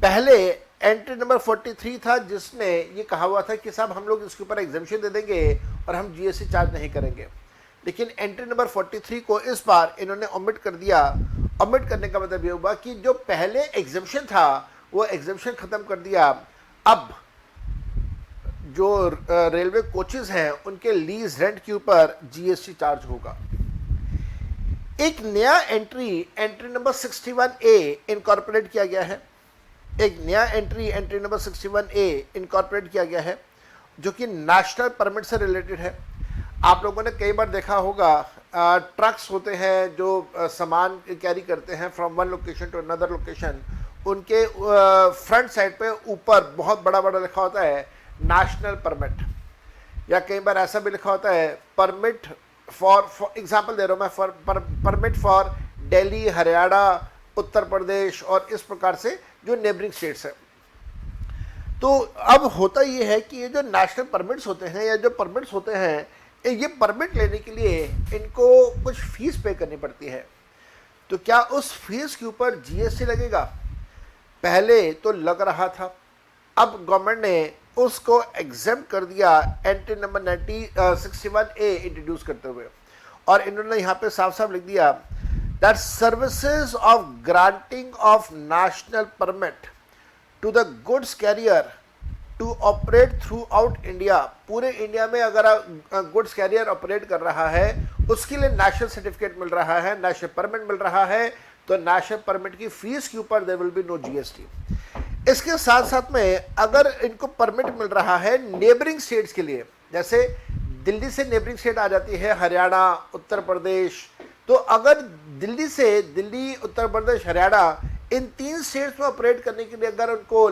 पहले एंट्री नंबर 43 था जिसने ये कहा हुआ था कि साहब हम लोग इसके ऊपर एग्जेम्पशन दे देंगे और हम जीएसटी चार्ज नहीं करेंगे, लेकिन एंट्री नंबर 43 को इस बार इन्होंने ओमिट कर दिया। ओमिट करने का मतलब ये हुआ कि जो पहले एग्जेम्पशन था वो एग्जेम्पशन खत्म कर दिया। अब जो रेलवे कोचेज हैं उनके लीज रेंट के ऊपर जीएसटी चार्ज होगा। एक नया एंट्री नंबर 61A इनकॉर्पोरेट किया गया है। एक नया एंट्री नंबर 61A इनकॉर्पोरेट किया गया है जो कि नेशनल परमिट से रिलेटेड है। आप लोगों ने कई बार देखा होगा, ट्रक्स होते हैं जो सामान कैरी करते हैं from one location to another location, उनके फ्रंट साइड पे ऊपर बहुत बड़ा बड़ा लिखा होता है नेशनल परमिट, या कई बार ऐसा भी लिखा होता है परमिट फॉर एग्जांपल दे रहा हूँ मैं, परमिट फॉर दिल्ली, हरियाणा, उत्तर प्रदेश और इस प्रकार से जो नेबरिंग स्टेट्स है। तो अब होता ये है कि ये जो नेशनल परमिट्स होते हैं या जो परमिट्स होते हैं, ये परमिट लेने के लिए इनको कुछ फीस पे करनी पड़ती है। तो क्या उस फीस के ऊपर जीएसटी लगेगा? पहले तो लग रहा था, अब गवर्नमेंट ने उसको एग्जेम्प्ट कर दिया एंट्री नंबर 61A इंट्रोड्यूस करते हुए, और इन्होंने यहाँ पे साफ साफ लिख दिया that services of granting of national permit to the goods carrier to operate throughout India. पूरे इंडिया में अगर गुड्स कैरियर ऑपरेट कर रहा है उसके लिए नेशनल सर्टिफिकेट मिल रहा है, नेशनल परमिट मिल रहा है, तो नेशनल परमिट की फीस के ऊपर there will be no GST. इसके साथ साथ में अगर इनको परमिट मिल रहा है नेबरिंग स्टेट्स के लिए, जैसे दिल्ली से नेबरिंग स्टेट आ जाती है हरियाणा, उत्तर प्रदेश, तो अगर दिल्ली, उत्तर प्रदेश, हरियाणा, इन 3 स्टेट्स में ऑपरेट करने के लिए अगर उनको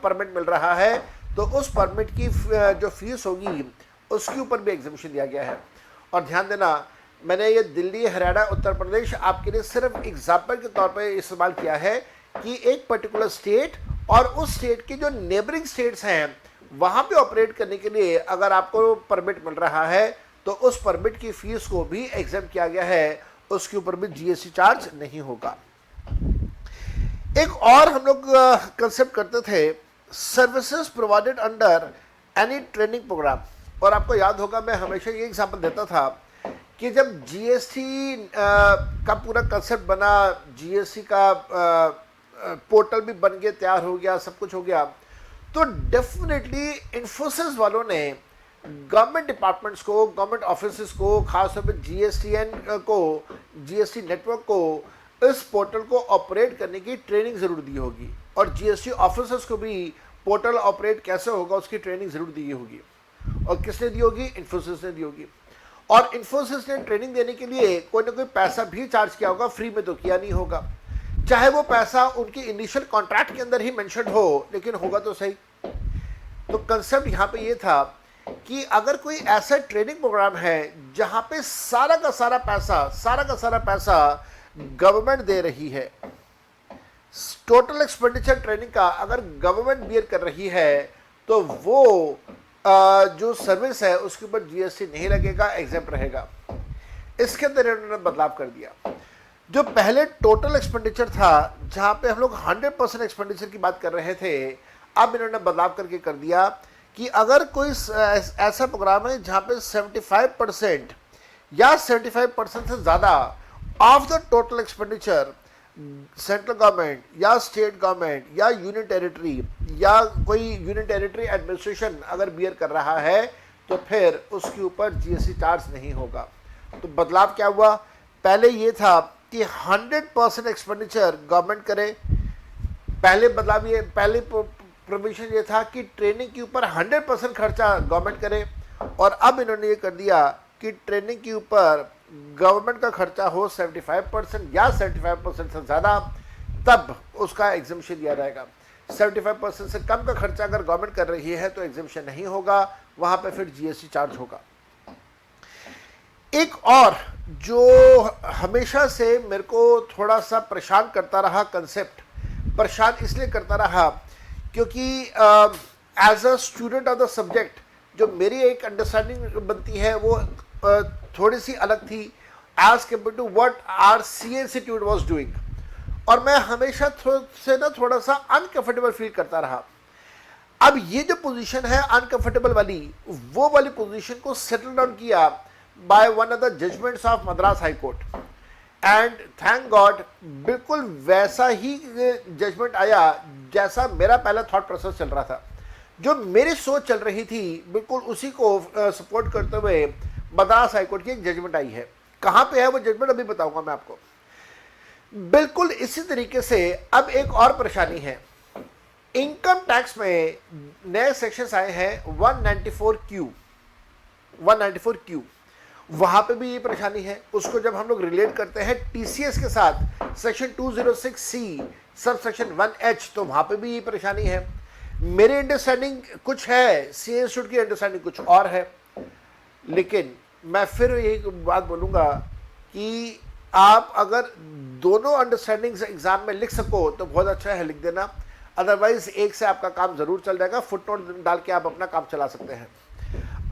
परमिट मिल रहा है तो उस परमिट की जो फीस होगी उसके ऊपर भी एग्जेम्पशन दिया गया है। और ध्यान देना, मैंने ये दिल्ली, हरियाणा, उत्तर प्रदेश आपके लिए सिर्फ एग्जाम्पल के तौर पर इस्तेमाल किया है कि एक पर्टिकुलर स्टेट और उस स्टेट की जो नेबरिंग स्टेट्स हैं वहाँ पे ऑपरेट करने के लिए अगर आपको परमिट मिल रहा है तो उस परमिट की फीस को भी एग्जाम किया गया है, उसके ऊपर भी जीएसटी चार्ज नहीं होगा। एक और हम लोग कंसेप्ट करते थे, services provided under any training programme, और आपको याद होगा मैं हमेशा ये एग्जाम्पल देता था कि जब जीएसटी का पूरा कंसेप्ट बना, जीएसटी का पोर्टल भी बन गया, तैयार हो गया, सब कुछ हो गया, तो डेफिनेटली इन्फोसिस वालों ने गवर्नमेंट डिपार्टमेंट्स को, गवर्नमेंट ऑफिस को, खासतौर पर जीएसटीएन को, जीएसटी नेटवर्क को इस पोर्टल को ऑपरेट करने की ट्रेनिंग ज़रूर दी होगी, और जीएसटी ऑफिसर्स को भी पोर्टल ऑपरेट कैसे होगा उसकी ट्रेनिंग ज़रूर दी होगी। और किसने दी होगी? इन्फोसिस ने दी होगी। और इन्फोसिस ने ट्रेनिंग देने के लिए कोई ना कोई पैसा भी चार्ज किया होगा, फ्री में तो किया नहीं होगा, चाहे वो पैसा उनके इनिशियल कॉन्ट्रैक्ट के अंदर ही मेंशन हो, लेकिन होगा तो सही। तो कंसेप्ट यहाँ पे ये था कि अगर कोई ऐसा ट्रेनिंग प्रोग्राम है जहाँ पे सारा का सारा पैसा गवर्नमेंट दे रही है, टोटल एक्सपेंडिचर ट्रेनिंग का अगर गवर्नमेंट बियर कर रही है, तो वो जो सर्विस है उसके ऊपर जीएसटी नहीं लगेगा, एग्जेम्प्ट रहेगा। इसके अंदर इन्होंने बदलाव कर दिया। जो पहले टोटल एक्सपेंडिचर था जहां पे हम लोग 100% एक्सपेंडिचर की बात कर रहे थे, अब इन्होंने बदलाव करके कर दिया कि अगर कोई ऐसा प्रोग्राम है जहां पे 75% या 75% से ज़्यादा of the total expenditure central government या स्टेट गवर्नमेंट या यूनियन टेरिटरी या कोई यूनियन टेरिटरी एडमिनिस्ट्रेशन अगर बियर कर रहा है, तो फिर उसके ऊपर जीएसटी चार्ज नहीं होगा। तो बदलाव क्या हुआ? पहले ये था कि 100% एक्सपेंडिचर गवर्नमेंट करे। पहले प्रोविजन ये था कि ट्रेनिंग के ऊपर 100% खर्चा गवर्नमेंट करे, और अब इन्होंने ये कर दिया कि ट्रेनिंग के ऊपर गवर्नमेंट का खर्चा हो 75% या 75% से ज़्यादा, तब उसका एग्जम्पशन दिया जाएगा। 75% से कम का खर्चा अगर गवर्नमेंट कर रही है तो एग्जम्पशन नहीं होगा, वहाँ पे फिर जीएसटी चार्ज होगा। एक और जो हमेशा से मेरे को थोड़ा सा परेशान करता रहा कंसेप्ट, परेशान इसलिए करता रहा क्योंकि as a student of the subject जो मेरी एक अंडरस्टैंडिंग बनती है वो थोड़ी सी अलग थी as compare to what our C institute was doing, और मैं हमेशा थोड़ा सा अनकंफर्टेबल फील करता रहा। अब ये जो पोजीशन है अनकंफर्टेबल वाली, वो वाली पोजीशन को सेटल डाउन किया by one of the judgements of Madras high court, and thank God बिल्कुल वैसा ही जजमेंट आया जैसा मेरा पहला थॉट प्रोसेस चल रहा था। जो मेरी सोच चल रही थी बिल्कुल उसी को सपोर्ट करते हुए मद्रास हाईकोर्ट की एक जजमेंट आई है। कहाँ पे है वो जजमेंट अभी बताऊंगा मैं आपको। बिल्कुल इसी तरीके से अब एक और परेशानी है। इनकम टैक्स में नए सेक्शंस आए हैं 194Q, वहां पे भी ये परेशानी है। उसको जब हम लोग रिलेट करते हैं टीसीएस के साथ section 206C sub section 1H, तो वहां पे भी ये परेशानी है। मेरी अंडरस्टैंडिंग कुछ है, सी इंस्टीट्यूट की अंडरस्टैंडिंग कुछ और है, लेकिन मैं फिर यही बात बोलूँगा कि आप अगर दोनों अंडरस्टैंडिंग्स एग्जाम में लिख सको तो बहुत अच्छा है, लिख देना। अदरवाइज एक से आपका काम ज़रूर चल जाएगा, फुटनोट डाल के आप अपना काम चला सकते हैं।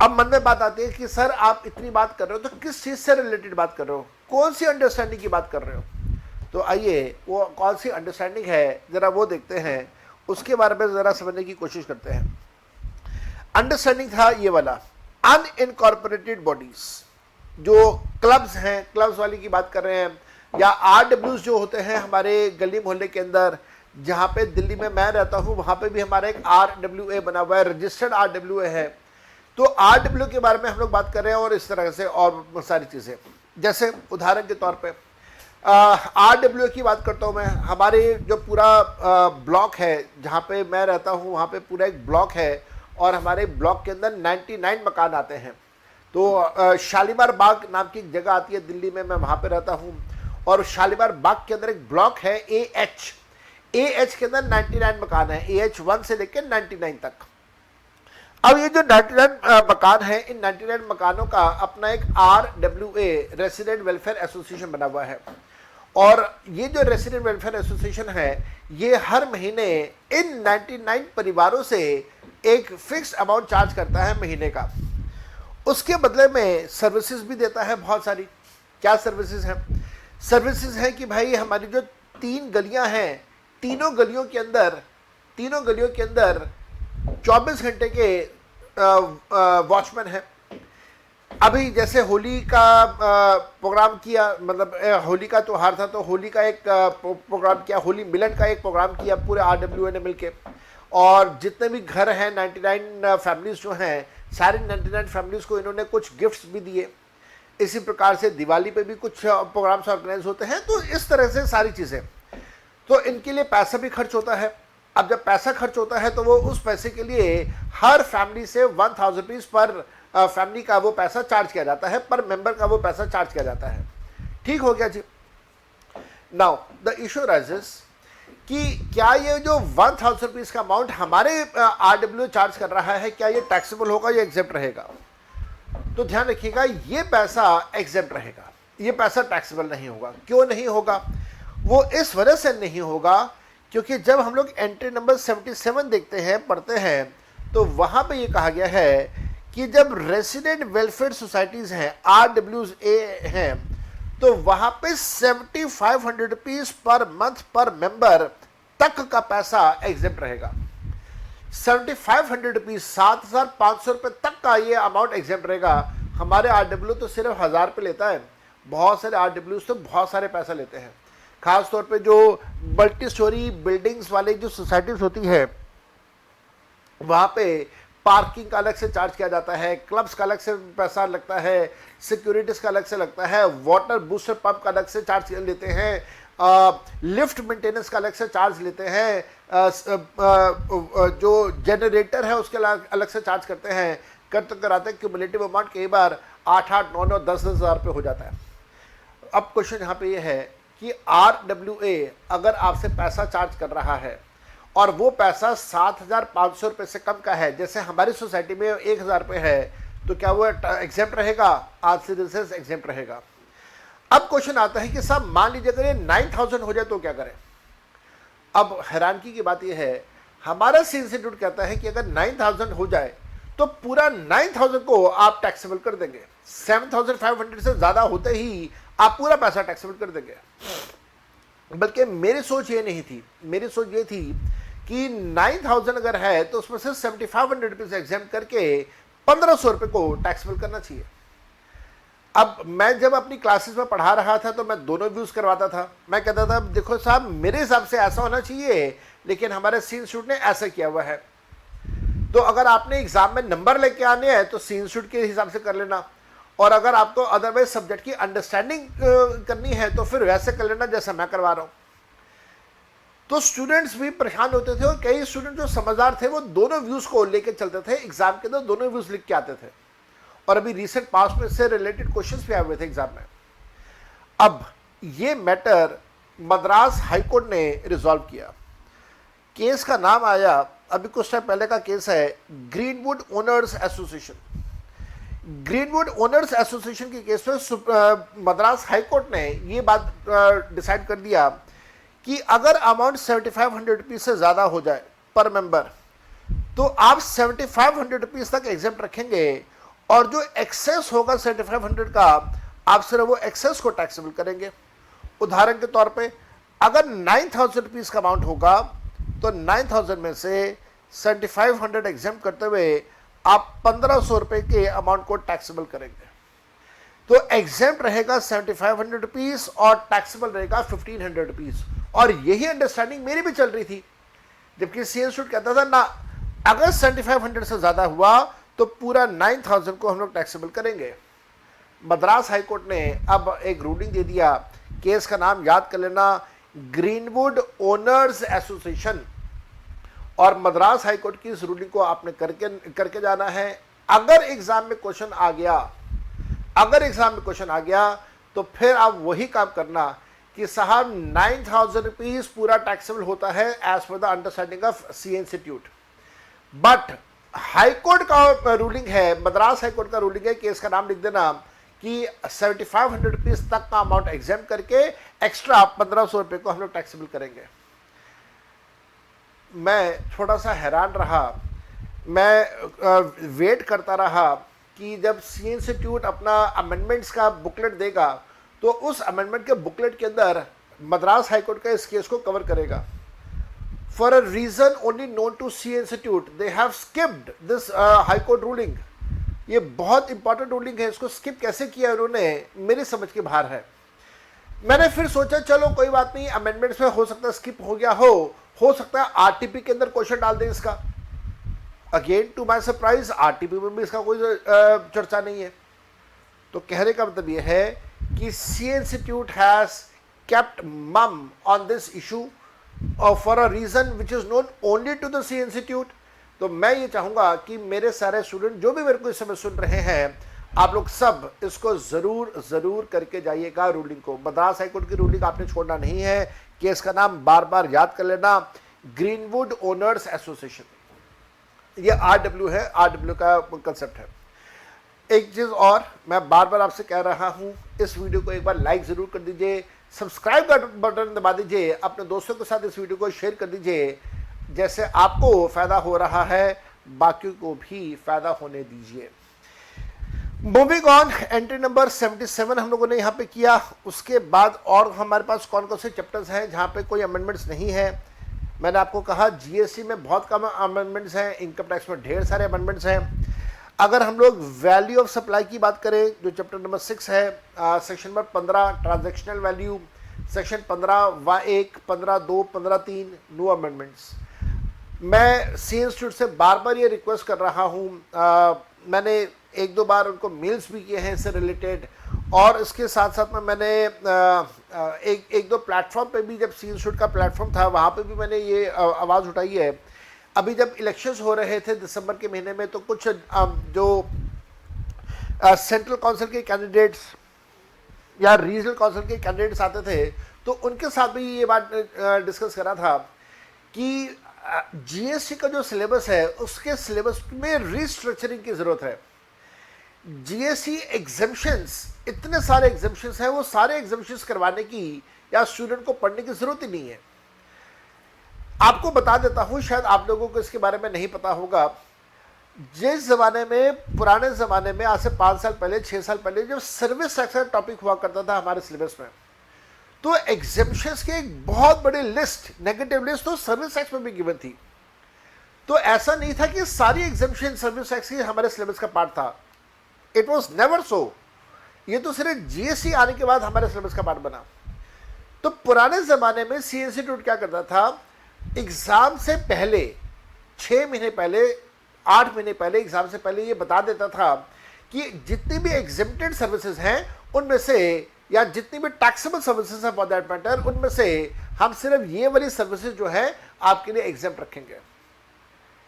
अब मन में बात आती है कि सर आप इतनी बात कर रहे हो तो किस चीज़ से रिलेटेड बात कर रहे हो, कौन सी अंडरस्टैंडिंग की बात कर रहे हो? तो आइए वो कौन सी अंडरस्टैंडिंग है ज़रा वो देखते हैं, उसके बारे में ज़रा समझने की कोशिश करते हैं। अंडरस्टैंडिंग था ये वाला, अनइनकॉर्पोरेटेड बॉडीज जो क्लब्स हैं, क्लब्स वाली की बात कर रहे हैं, या आरडब्ल्यूज जो होते हैं हमारे गली मोहल्ले के अंदर, जहाँ पे दिल्ली में मैं रहता हूँ वहाँ पे भी हमारा एक RWA बना हुआ है, रजिस्टर्ड RWA है। तो RWA के बारे में हम लोग बात कर रहे हैं, और इस तरह से और सारी चीज़ें। जैसे उदाहरण के तौर पे RWA की बात करता हूँ मैं, हमारे जो पूरा ब्लॉक है जहाँ पे मैं रहता हूँ वहाँ पे पूरा एक ब्लॉक है, और हमारे ब्लॉक के अंदर 99 मकान आते हैं। तो शालीमार बाग नाम की एक जगह आती है दिल्ली में, मैं वहाँ पे रहता हूँ, और शालीमार बाग के अंदर एक ब्लॉक है AH के अंदर 99 मकान है, AH 1 से लेकर 99 तक। अब ये जो 99 मकान है, इन 99 मकानों का अपना एक RWA रेसिडेंट वेलफेयर एसोसिएशन बना हुआ है, और ये जो रेसिडेंट वेलफेयर एसोसिएशन है ये हर महीने इन 99 परिवारों से एक फिक्स्ड अमाउंट चार्ज करता है महीने का। उसके बदले में सर्विसेज भी देता है बहुत सारी। क्या सर्विसेज हैं? सर्विसेज हैं कि भाई हमारी जो 3 गलियां हैं, तीनों गलियों के अंदर 24 घंटे के वॉचमैन है। अभी जैसे होली का प्रोग्राम किया, मतलब होली का त्योहार था तो होली का एक प्रोग्राम किया, होली मिलन का एक प्रोग्राम किया पूरे RWA ने मिलके, और जितने भी घर हैं 99 फैमिलीज जो हैं, सारी 99 फैमिलीज को इन्होंने कुछ गिफ्ट्स भी दिए। इसी प्रकार से दिवाली पे भी कुछ प्रोग्राम्स ऑर्गेनाइज होते हैं। तो इस तरह से सारी चीज़ें, तो इनके लिए पैसा भी खर्च होता है। अब जब पैसा खर्च होता है तो वो उस पैसे के लिए हर फैमिली से 1000 रुपीज़ पर फैमिली का वो पैसा चार्ज किया जाता है, पर मेंबर का वो पैसा चार्ज किया जाता है। ठीक हो गया जी। नाउ द इशू राइजेस कि क्या ये जो 1000 रुपीज़ का अमाउंट हमारे RWA चार्ज कर रहा है, क्या ये टैक्सेबल होगा या एग्जेप्ट रहेगा? तो ध्यान रखिएगा, ये पैसा एग्जेप्ट रहेगा, ये पैसा टैक्सेबल नहीं होगा। क्यों नहीं होगा? वो इस वजह से नहीं होगा क्योंकि जब हम लोग एंट्री नंबर 77 देखते हैं, पढ़ते हैं, तो वहां पे ये कहा गया है कि जब रेसिडेंट वेलफेयर सोसाइटीज हैं, RWA हैं, तो वहां पे 7500 रुपीज पर मंथ पर मेंबर तक का पैसा एग्जेप्ट रहेगा। 7500 रुपीज, 7500 रुपये तक का ये अमाउंट एग्जेप्ट रहेगा। हमारे RWA तो सिर्फ 1000 रुपये लेता है, बहुत सारे RWA तो बहुत सारे पैसा लेते हैं। खास तौर पे जो मल्टी स्टोरी बिल्डिंग्स वाले जो सोसाइटीज होती है, वहां पे पार्किंग का अलग से चार्ज किया जाता है, क्लब्स का अलग से पैसा लगता है, सिक्योरिटीज का अलग से लगता है, वाटर बूस्टर पंप का अलग से चार्ज लेते हैं, लिफ्ट मेंटेनेंस का अलग से चार्ज लेते हैं, जो जनरेटर है उसके अलग से चार्ज करते हैं, करते कराते क्यूमुलेटिव अमाउंट कई बार 8-8, 9-9, 10-10 हज़ार रुपये हो जाता है। अब क्वेश्चन यहाँ पे ये है कि RWA अगर आपसे पैसा चार्ज कर रहा है और वो पैसा 7500 रुपये से कम का है, जैसे हमारी सोसाइटी में 1000 रुपये है, तो क्या वो एग्जेम्प्ट रहेगा? आज से दिन से एग्जेम्प्ट रहेगा। अब क्वेश्चन आता है कि साहब मान लीजिए अगर ये 9000 हो जाए तो क्या करें? अब हैरानगी की बात यह है, हमारा सी इंस्टीट्यूट कहता है कि अगर 9000 हो जाए तो पूरा 9000 को आप टैक्सेबल कर देंगे। 7500 से ज्यादा होते ही आप पूरा पैसा टैक्सेबल कर देंगे। बल्कि मेरी सोच ये नहीं थी, मेरी सोच ये थी कि 9000 अगर है तो उसमें से 7500 रुपीज एग्जाम करके 1500 रुपये को टैक्सेबल करना चाहिए। अब मैं जब अपनी क्लासेस में पढ़ा रहा था तो मैं दोनों व्यूज करवाता था। मैं कहता था देखो साहब मेरे हिसाब से ऐसा होना चाहिए, लेकिन हमारे सी इंस्टीट्यूट ने ऐसा किया हुआ है। तो अगर आपने एग्जाम में नंबर लेके आने हैं तो सी इंस्टीट्यूट के हिसाब से कर लेना, और अगर आपको अदरवाइज सब्जेक्ट की अंडरस्टैंडिंग करनी है तो फिर वैसे कर लेना जैसा मैं करवा रहा हूं। तो स्टूडेंट्स भी परेशान होते थे, और कई स्टूडेंट जो समझदार थे वो दोनों व्यूज को लेकर चलते थे, एग्जाम के अंदर दोनों व्यूज लिख के आते थे। और अभी रिसेंट पास्ट में से रिलेटेड क्वेश्चंस भी आए हुए थे एग्जाम में। अब ये मैटर मद्रास हाईकोर्ट ने रिजॉल्व किया। केस का नाम आया, अभी कुछ टाइम पहले का केस है, greenwood owners association. Greenwood owners association के केस में मद्रास हाईकोर्ट ने ये बात डिसाइड कर दिया कि अगर अमाउंट 7500 रुपीज से ज़्यादा हो जाए पर मेंबर तो आप 7500 रुपीज तक एग्जेम्प्ट रखेंगे, और जो एक्सेस होगा 7500 का आप सिर्फ वो एक्सेस को टैक्सेबल करेंगे। उदाहरण के तौर पे अगर 9000 रुपीज का अमाउंट होगा तो 9000 में से 7500 एग्जेम्प्ट करते हुए आप 1500 रुपये के अमाउंट को टैक्सेबल करेंगे। तो एग्जेम्प्ट रहेगा 7500 रुपीज और टैक्सेबल रहेगा 1500 रुपीज। और यही अंडरस्टैंडिंग मेरी भी चल रही थी, जबकि सी इंस्टीट्यूट कहता था ना, अगर 7500 से ज्यादा हुआ तो पूरा 9000 को हम लोग टैक्सेबल करेंगे। मद्रास हाईकोर्ट ने अब एक रूलिंग दे दिया, केस का नाम याद कर लेना, ग्रीनवुड ओनर्स एसोसिएशन। और मद्रास हाईकोर्ट की इस रूलिंग को आपने करके जाना है। अगर एग्जाम में क्वेश्चन आ गया, अगर एग्जाम में क्वेश्चन आ गया तो फिर आप वही काम करना कि साहब 9000 रुपीज पूरा टैक्सेबल होता है as per the understanding of C institute. But high court का रूलिंग है, मद्रास हाईकोर्ट का रूलिंग है, केस का नाम लिख देना कि 7500 रुपीज तक का अमाउंट एग्जाम करके एक्स्ट्रा 1500 रुपये को हम लोग टैक्सेबल करेंगे। मैं थोड़ा सा हैरान रहा, मैं वेट करता रहा कि जब सी इंस्टीट्यूट अपना अमेंडमेंट्स का बुकलेट देगा तो उस अमेंडमेंट के बुकलेट के अंदर मद्रास हाईकोर्ट का इस केस को कवर करेगा। for a reason only known to C Institute, they have skipped this High Court ruling. ये बहुत इंपॉर्टेंट रूलिंग है, इसको स्किप कैसे किया उन्होंने, मेरी समझ के बाहर है। मैंने फिर सोचा चलो कोई बात नहीं, अमेंडमेंट्स में हो सकता है स्किप हो गया हो सकता है आरटीपी के अंदर क्वेश्चन डाल दें इसका। Again to my surprise RTP में भी इसका कोई चर्चा नहीं है। तो कहने का मतलब यह है कि see institute has kept mum on this issue for a reason which is known only to the C Institute। तो मैं ये चाहूंगा कि मेरे सारे स्टूडेंट जो भी मेरे को इस समय सुन रहे हैं, आप लोग सब इसको जरूर करके जाइएगा रूलिंग को। मद्रास हाईकोर्ट की रूलिंग आपने छोड़ना नहीं है। केस का नाम बार बार याद कर लेना, ग्रीनवुड ओनर्स एसोसिएशन, ये RW है, RW का कंसेप्ट है। एक चीज और मैं बार बार आपसे कह रहा हूं, इस वीडियो को एक बार लाइक जरूर कर दीजिए, सब्सक्राइब का बटन दबा दीजिए, अपने दोस्तों के साथ इस वीडियो को शेयर कर दीजिए। जैसे आपको फायदा हो रहा है बाकी को भी फायदा होने दीजिए। मूविंग ऑन, एंट्री नंबर 77 हम लोगों ने यहाँ पे किया। उसके बाद और हमारे पास कौन कौन से चैप्टर्स हैं जहाँ पे कोई अमेंडमेंट्स नहीं है। मैंने आपको कहा जीएसटी में बहुत कम अमेंडमेंट्स हैं, इनकम टैक्स में ढेर सारे अमेंडमेंट्स हैं। अगर हम लोग वैल्यू ऑफ सप्लाई की बात करें, जो चैप्टर नंबर 6 है, section number 15 transactional value, section 15(1), 15(2), 15(3) no amendments. मैं सी इंस्टीट्यूट से बार बार ये रिक्वेस्ट कर रहा हूँ, मैंने एक दो बार उनको मेल्स भी किए हैं इससे रिलेटेड, और इसके साथ साथ में मैंने एक दो प्लेटफॉर्म पे भी, जब सी इंस्टीट्यूट का प्लेटफॉर्म था वहाँ पे भी मैंने ये आवाज़ उठाई है। अभी जब इलेक्शंस हो रहे थे दिसंबर के महीने में, तो कुछ जो सेंट्रल काउंसिल के कैंडिडेट्स या रीजनल काउंसिल के कैंडिडेट्स आते थे, तो उनके साथ भी ये बात डिस्कस करा था कि जीएसटी का जो सिलेबस है उसके सिलेबस में रिस्ट्रक्चरिंग की ज़रूरत है। जीएसटी एग्जेम्पशंस, इतने सारे एग्जेम्पशंस हैं, वो सारे एग्जेम्पशंस करवाने की या स्टूडेंट को पढ़ने की ज़रूरत ही नहीं है। आपको बता देता हूं, शायद आप लोगों को इसके बारे में नहीं पता होगा, जिस ज़माने में, पुराने ज़माने में, आज से 5 साल पहले, 6 साल पहले, जब सर्विस टैक्स का टॉपिक हुआ करता था हमारे सिलेबस में, तो एग्जेम्पशंस की एक बहुत बड़ी लिस्ट, नेगेटिव लिस्ट तो सर्विस टैक्स में भी गिवन थी। तो ऐसा नहीं था कि सारी एग्जेम्पशन सर्विस टैक्स की हमारे सिलेबस का पार्ट था। इट वॉज नेवर सो। ये तो सिर्फ जीएसटी आने के बाद हमारे सिलेबस का पार्ट बना। तो पुराने ज़माने में सी इंस्टीट्यूट क्या करता था, एग्ज़ाम से पहले 6 महीने पहले, 8 महीने पहले, एग्ज़ाम से पहले ये बता देता था कि जितनी भी एग्जेम्प्टेड सर्विसेज हैं उनमें से, या जितनी भी टैक्सेबल सर्विसेज हैं फॉर दैट मैटर, उनमें से हम सिर्फ ये वाली सर्विसेज जो है आपके लिए एग्जेम्प्ट रखेंगे,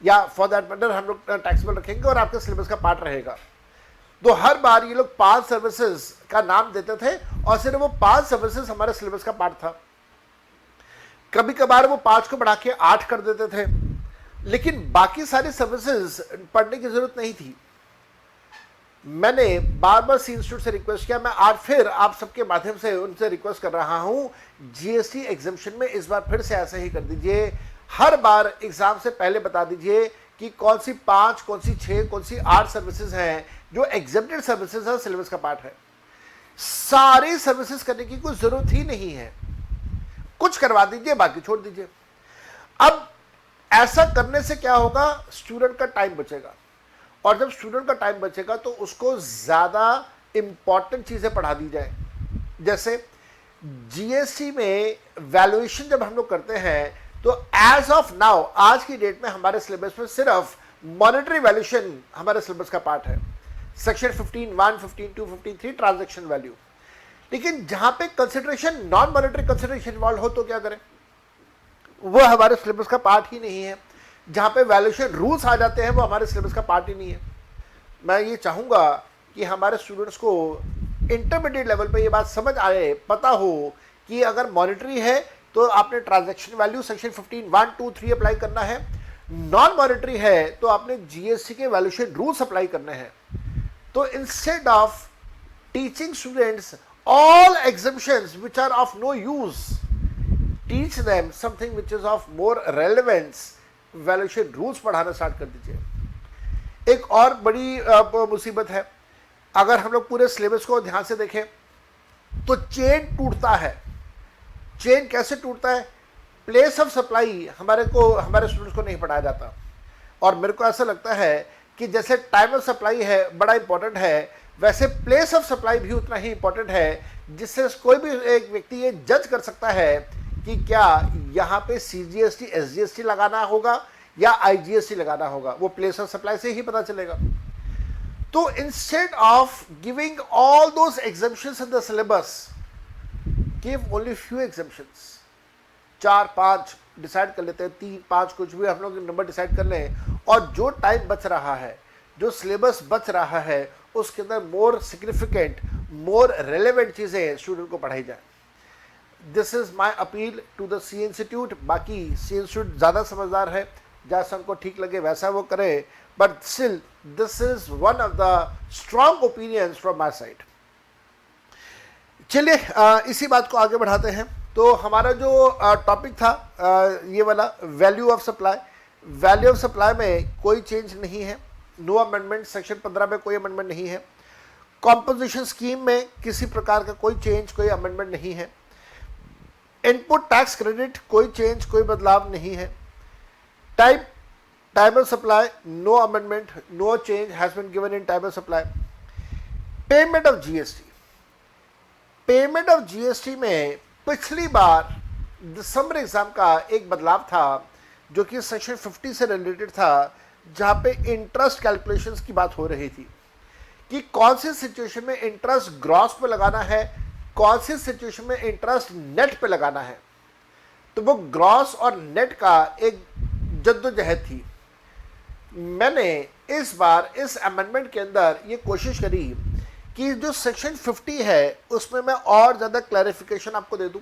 या फॉर दैट मैटर हम लोग टैक्सेबल रखेंगे और आपके सिलेबस का पार्ट रहेगा। तो हर बार ये लोग 5 सर्विसेज का नाम देते थे और सिर्फ वो 5 सर्विसेज हमारे सिलेबस का पार्ट था। कभी कभार वो 5 को बढ़ा के 8 कर देते थे, लेकिन बाकी सारी सर्विसेज पढ़ने की जरूरत नहीं थी। मैंने बार बार सी इंस्टीट्यूट से रिक्वेस्ट किया, मैं आज फिर आप सबके माध्यम से उनसे रिक्वेस्ट कर रहा हूं, जीएसटी एग्जेम्पशन में इस बार फिर से ऐसे ही कर दीजिए। हर बार एग्जाम से पहले बता दीजिए कि कौन सी 5, कौन सी 6, कौन सी 8 सर्विसेज हैं जो एग्जेम्प्टेड सर्विसेज है, सिलेबस का पार्ट है। सारी सर्विसेज करने की कोई जरूरत ही नहीं है, कुछ करवा दीजिए, बाकी छोड़ दीजिए। अब ऐसा करने से क्या होगा, स्टूडेंट का टाइम बचेगा, और जब स्टूडेंट का टाइम बचेगा तो उसको ज़्यादा इंपॉर्टेंट चीज़ें पढ़ा दी जाए। जैसे जीएसटी में वैल्यूएशन जब हम लोग करते हैं, तो एज ऑफ नाउ, आज की डेट में हमारे सिलेबस में सिर्फ मॉनेटरी वैल्यूएशन हमारे सिलेबस का पार्ट है, सेक्शन 15(1), 15(2), 15(3) ट्रांजैक्शन वैल्यू। लेकिन जहां पे consideration, non monetary consideration involve हो, तो क्या करें, वो हमारे सिलेबस का पार्ट ही नहीं है। जहां पे वैल्यूएशन रूल्स आ जाते हैं, वो हमारे सिलेबस का पार्ट ही नहीं है। मैं ये चाहूंगा कि हमारे स्टूडेंट्स को इंटरमीडिएट लेवल पे ये बात समझ आए, पता हो कि अगर मॉनेटरी है तो आपने ट्रांजैक्शन वैल्यू सेक्शन 15(1), 2, 3 अप्लाई करना है, नॉन मॉनेटरी है तो आपने जीएसटी के वैल्यूएशन रूल्स अप्लाई करने हैं। तो instead of teaching students all exemptions which are of no use, teach them something which is of more relevance, valuation rules पढ़ाना स्टार्ट कर दीजिए। एक और बड़ी मुसीबत है, अगर हम लोग पूरे सिलेबस को ध्यान से देखें तो चेन टूटता है। चेन कैसे टूटता है, प्लेस ऑफ सप्लाई हमारे स्टूडेंट्स को नहीं पढ़ाया जाता। और मेरे को ऐसा लगता है कि जैसे टाइम ऑफ सप्लाई है बड़ा इंपॉर्टेंट है, वैसे प्लेस ऑफ सप्लाई भी उतना ही इंपॉर्टेंट है, जिससे कोई भी एक व्यक्ति ये जज कर सकता है कि क्या यहाँ पे CGST SGST लगाना होगा या IGST लगाना होगा, वो प्लेस ऑफ सप्लाई से ही पता चलेगा। तो instead of giving all those exemptions in the syllabus, give only few exemptions, 4-5 decide कर लेते हैं, 3-5 कुछ भी हम लोग नंबर डिसाइड कर लें, और जो टाइम बच रहा है, जो सिलेबस बच रहा है, उसके अंदर मोर सिग्निफिकेंट, मोर रेलेवेंट चीज़ें स्टूडेंट को पढ़ाई जाए। This is my appeal to the C institute. बाकी सी इंस्टीट्यूट ज़्यादा समझदार है, जैसा उनको ठीक लगे वैसा वो करें, but still this is one of the strong opinions from my side. चलिए इसी बात को आगे बढ़ाते हैं। तो हमारा जो टॉपिक था ये वाला value of supply, value of supply में कोई चेंज नहीं है, नो अमेंडमेंट, सेक्शन 15 में कोई अमेंडमेंट नहीं है। कॉम्पोजिशन स्कीम में किसी प्रकार का कोई चेंज, कोई अमेंडमेंट नहीं है। इनपुट टैक्स क्रेडिट कोई चेंज, कोई बदलाव नहीं है। Time of supply no amendment, no change has been given in time of supply. Payment of GST, payment of GST में पिछली बार दिसंबर एग्जाम का एक बदलाव था जो कि सेक्शन 50 से रिलेटेड था, जहाँ पे इंटरेस्ट कैलकुलेशंस की बात हो रही थी कि कौन सी सिचुएशन में इंटरेस्ट ग्रॉस पे लगाना है, कौन सी सिचुएशन में इंटरेस्ट नेट पे लगाना है। तो वो ग्रॉस और नेट का एक जद्दोजहद थी। मैंने इस बार इस अमेंडमेंट के अंदर ये कोशिश करी कि जो सेक्शन 50 है उसमें मैं और ज़्यादा क्लैरिफिकेशन आपको दे दूं,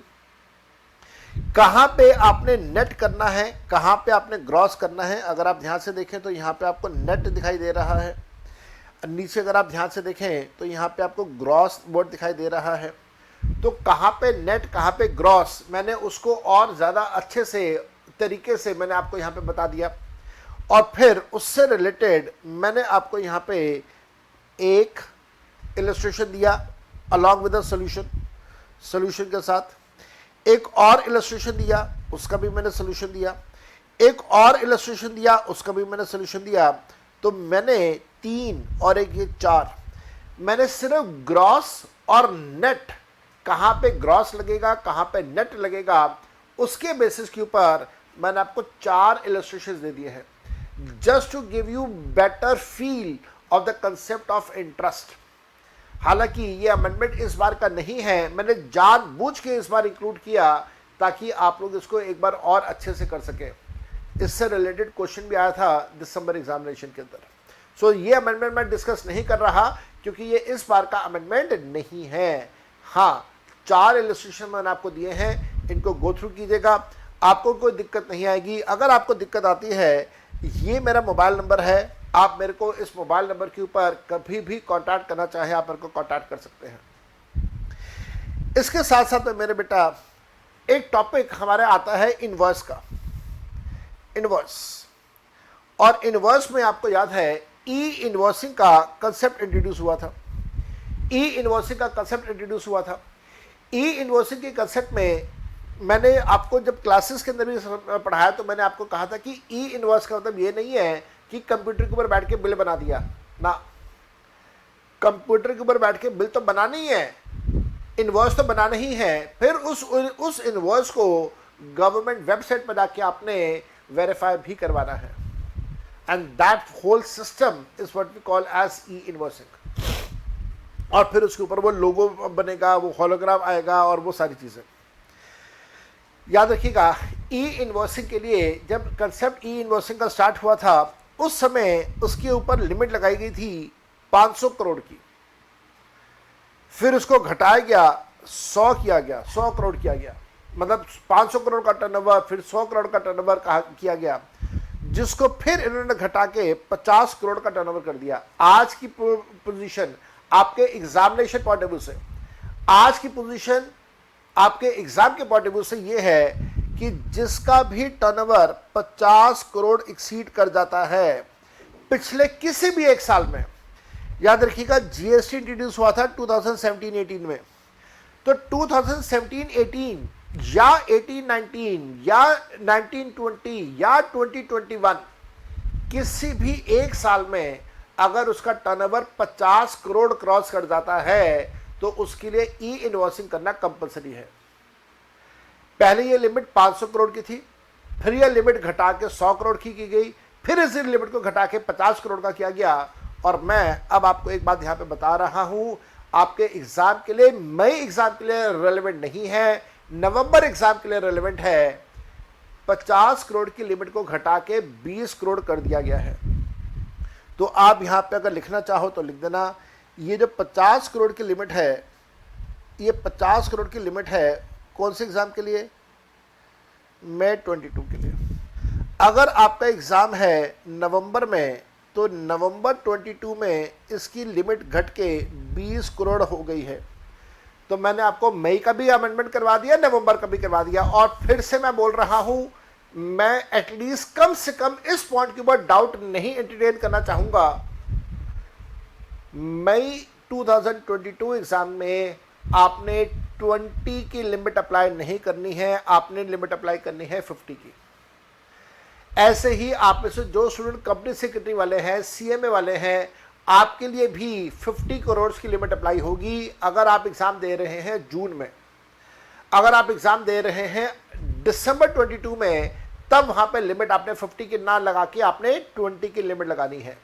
कहाँ पे आपने नेट करना है, कहाँ पे आपने ग्रॉस करना है। अगर आप ध्यान से देखें तो यहाँ पे आपको नेट दिखाई दे रहा है, नीचे अगर आप ध्यान से देखें तो यहाँ पे आपको ग्रॉस बोर्ड दिखाई दे रहा है। तो कहाँ पे नेट, कहाँ पे ग्रॉस, मैंने उसको और ज़्यादा अच्छे से तरीके से मैंने आपको यहाँ पे बता दिया। और फिर उससे रिलेटेड मैंने आपको यहाँ पे एक इलस्ट्रेशन दिया अलॉन्ग विद द सॉल्यूशन के साथ, एक और इलस्ट्रेशन दिया उसका भी मैंने सॉल्यूशन दिया, एक और इलस्ट्रेशन दिया उसका भी मैंने सॉल्यूशन दिया। तो मैंने 3 और एक ये 4, मैंने सिर्फ ग्रॉस और नेट, कहाँ पे ग्रॉस लगेगा कहाँ पे नेट लगेगा, उसके बेसिस के ऊपर मैंने आपको 4 इलस्ट्रेशन दे दिए हैं, just to give you better feel of the concept of interest. हालांकि ये अमेंडमेंट इस बार का नहीं है, मैंने जानबूझ के इस बार इंक्लूड किया ताकि आप लोग इसको एक बार और अच्छे से कर सकें। इससे रिलेटेड क्वेश्चन भी आया था दिसंबर एग्जामिनेशन के अंदर। सो ये अमेंडमेंट मैं डिस्कस नहीं कर रहा क्योंकि ये इस बार का अमेंडमेंट नहीं है। हाँ, 4 इलस्ट्रेशन मैंने आपको दिए हैं, इनको गो थ्रू कीजिएगा, आपको कोई दिक्कत नहीं आएगी। अगर आपको दिक्कत आती है, ये मेरा मोबाइल नंबर है, आप मेरे को इस मोबाइल नंबर के ऊपर कभी भी कांटेक्ट करना चाहे आप मेरे को कांटेक्ट कर सकते हैं। इसके साथ साथ में मेरे बेटा एक टॉपिक हमारे आता है इनवॉइस का, इनवॉइस। और इनवॉइस में आपको याद है ई इनवॉइसिंग का कंसेप्ट इंट्रोड्यूस हुआ था, ई इनवॉइसिंग का कंसेप्ट इंट्रोड्यूस हुआ था। ई इनवॉइसिंग के कंसेप्ट में मैंने आपको जब क्लासेस के अंदर भी पढ़ाया तो मैंने आपको कहा था कि ई इनवॉइस का मतलब ये नहीं है कि कंप्यूटर के ऊपर बैठ के बिल बना दिया ना, कंप्यूटर के ऊपर बैठ के बिल तो बनाना ही है, इनवॉइस तो बनाना ही है। फिर उस इनवॉइस को गवर्नमेंट वेबसाइट पर जाके आपने वेरीफाई भी करवाना है, and that whole system is what we call as e invoicing. और फिर उसके ऊपर वो लोगो बनेगा, वो होलोग्राम आएगा और वो सारी चीज़ें। याद रखिएगा, ई इनवॉइसिंग के लिए जब कंसेप्ट ई इनवॉइसिंग का स्टार्ट हुआ था उस समय उसके ऊपर लिमिट लगाई गई थी 500 करोड़ की, फिर उसको घटाया गया 100 किया गया, 100 करोड़ किया गया, मतलब 500 करोड़ का टर्नओवर फिर 100 करोड़ का टर्नओवर किया गया, जिसको फिर इन्होंने घटा के 50 करोड़ का टर्नओवर कर दिया। आज की पोजीशन आपके एग्जामिनेशन पॉइंट ऑफ व्यू से, आज की पोजीशन आपके एग्जाम के पॉइंट ऑफ व्यू से ये है कि जिसका भी टर्नओवर 50 करोड़ एक्सीड कर जाता है पिछले किसी भी एक साल में, याद रखिएगा जीएसटी इंट्रोड्यूस हुआ था 2017-18 में, तो 2017-18 या 1819 या 1920 या 2021, किसी भी एक साल में अगर उसका टर्नओवर 50 करोड़ क्रॉस कर जाता है तो उसके लिए ई इनवॉइसिंग करना कंपलसरी है। पहले ये लिमिट 500 करोड़ की थी, फिर यह लिमिट घटा के 100 करोड़ की गई, फिर इस लिमिट को घटा के 50 करोड़ का किया गया। और मैं अब आपको एक बात यहां पे बता रहा हूं, आपके एग्जाम के लिए, मई एग्जाम के लिए रेलेवेंट नहीं है, नवंबर एग्जाम के लिए रेलेवेंट है। 50 करोड़ की लिमिट को घटा के 20 करोड़ कर दिया गया है। तो आप यहां पे अगर लिखना चाहो तो लिख देना, ये जो 50 करोड़ की लिमिट है, ये 50 करोड़ की लिमिट है कौन से एग्जाम के लिए? मई 22 के लिए। अगर आपका एग्जाम है नवंबर में, तो नवंबर 22 में इसकी लिमिट घट के 20 करोड़ हो गई है। तो मैंने आपको मई का भी अमेंडमेंट करवा दिया, नवंबर का भी करवा दिया, और फिर से मैं बोल रहा हूं, मैं एटलीस्ट कम से कम इस पॉइंट के ऊपर डाउट नहीं एंटरटेन करना चाहूंगा। मई 2022 एग्जाम में आपने 20 की लिमिट अप्लाई नहीं करनी है, आपने लिमिट अप्लाई करनी है 50 की। ऐसे ही आप में से जो स्टूडेंट कंपनी सेक्रेटरी वाले हैं, सीएमए वाले हैं, आपके लिए भी 50 करोड़ की लिमिट अप्लाई होगी। अगर आप एग्जाम दे रहे हैं जून में, अगर आप एग्जाम दे रहे हैं दिसंबर 22 में, तब वहां पे लिमिट आपने 50 की ना लगा के आपने 20 की लिमिट लगानी है।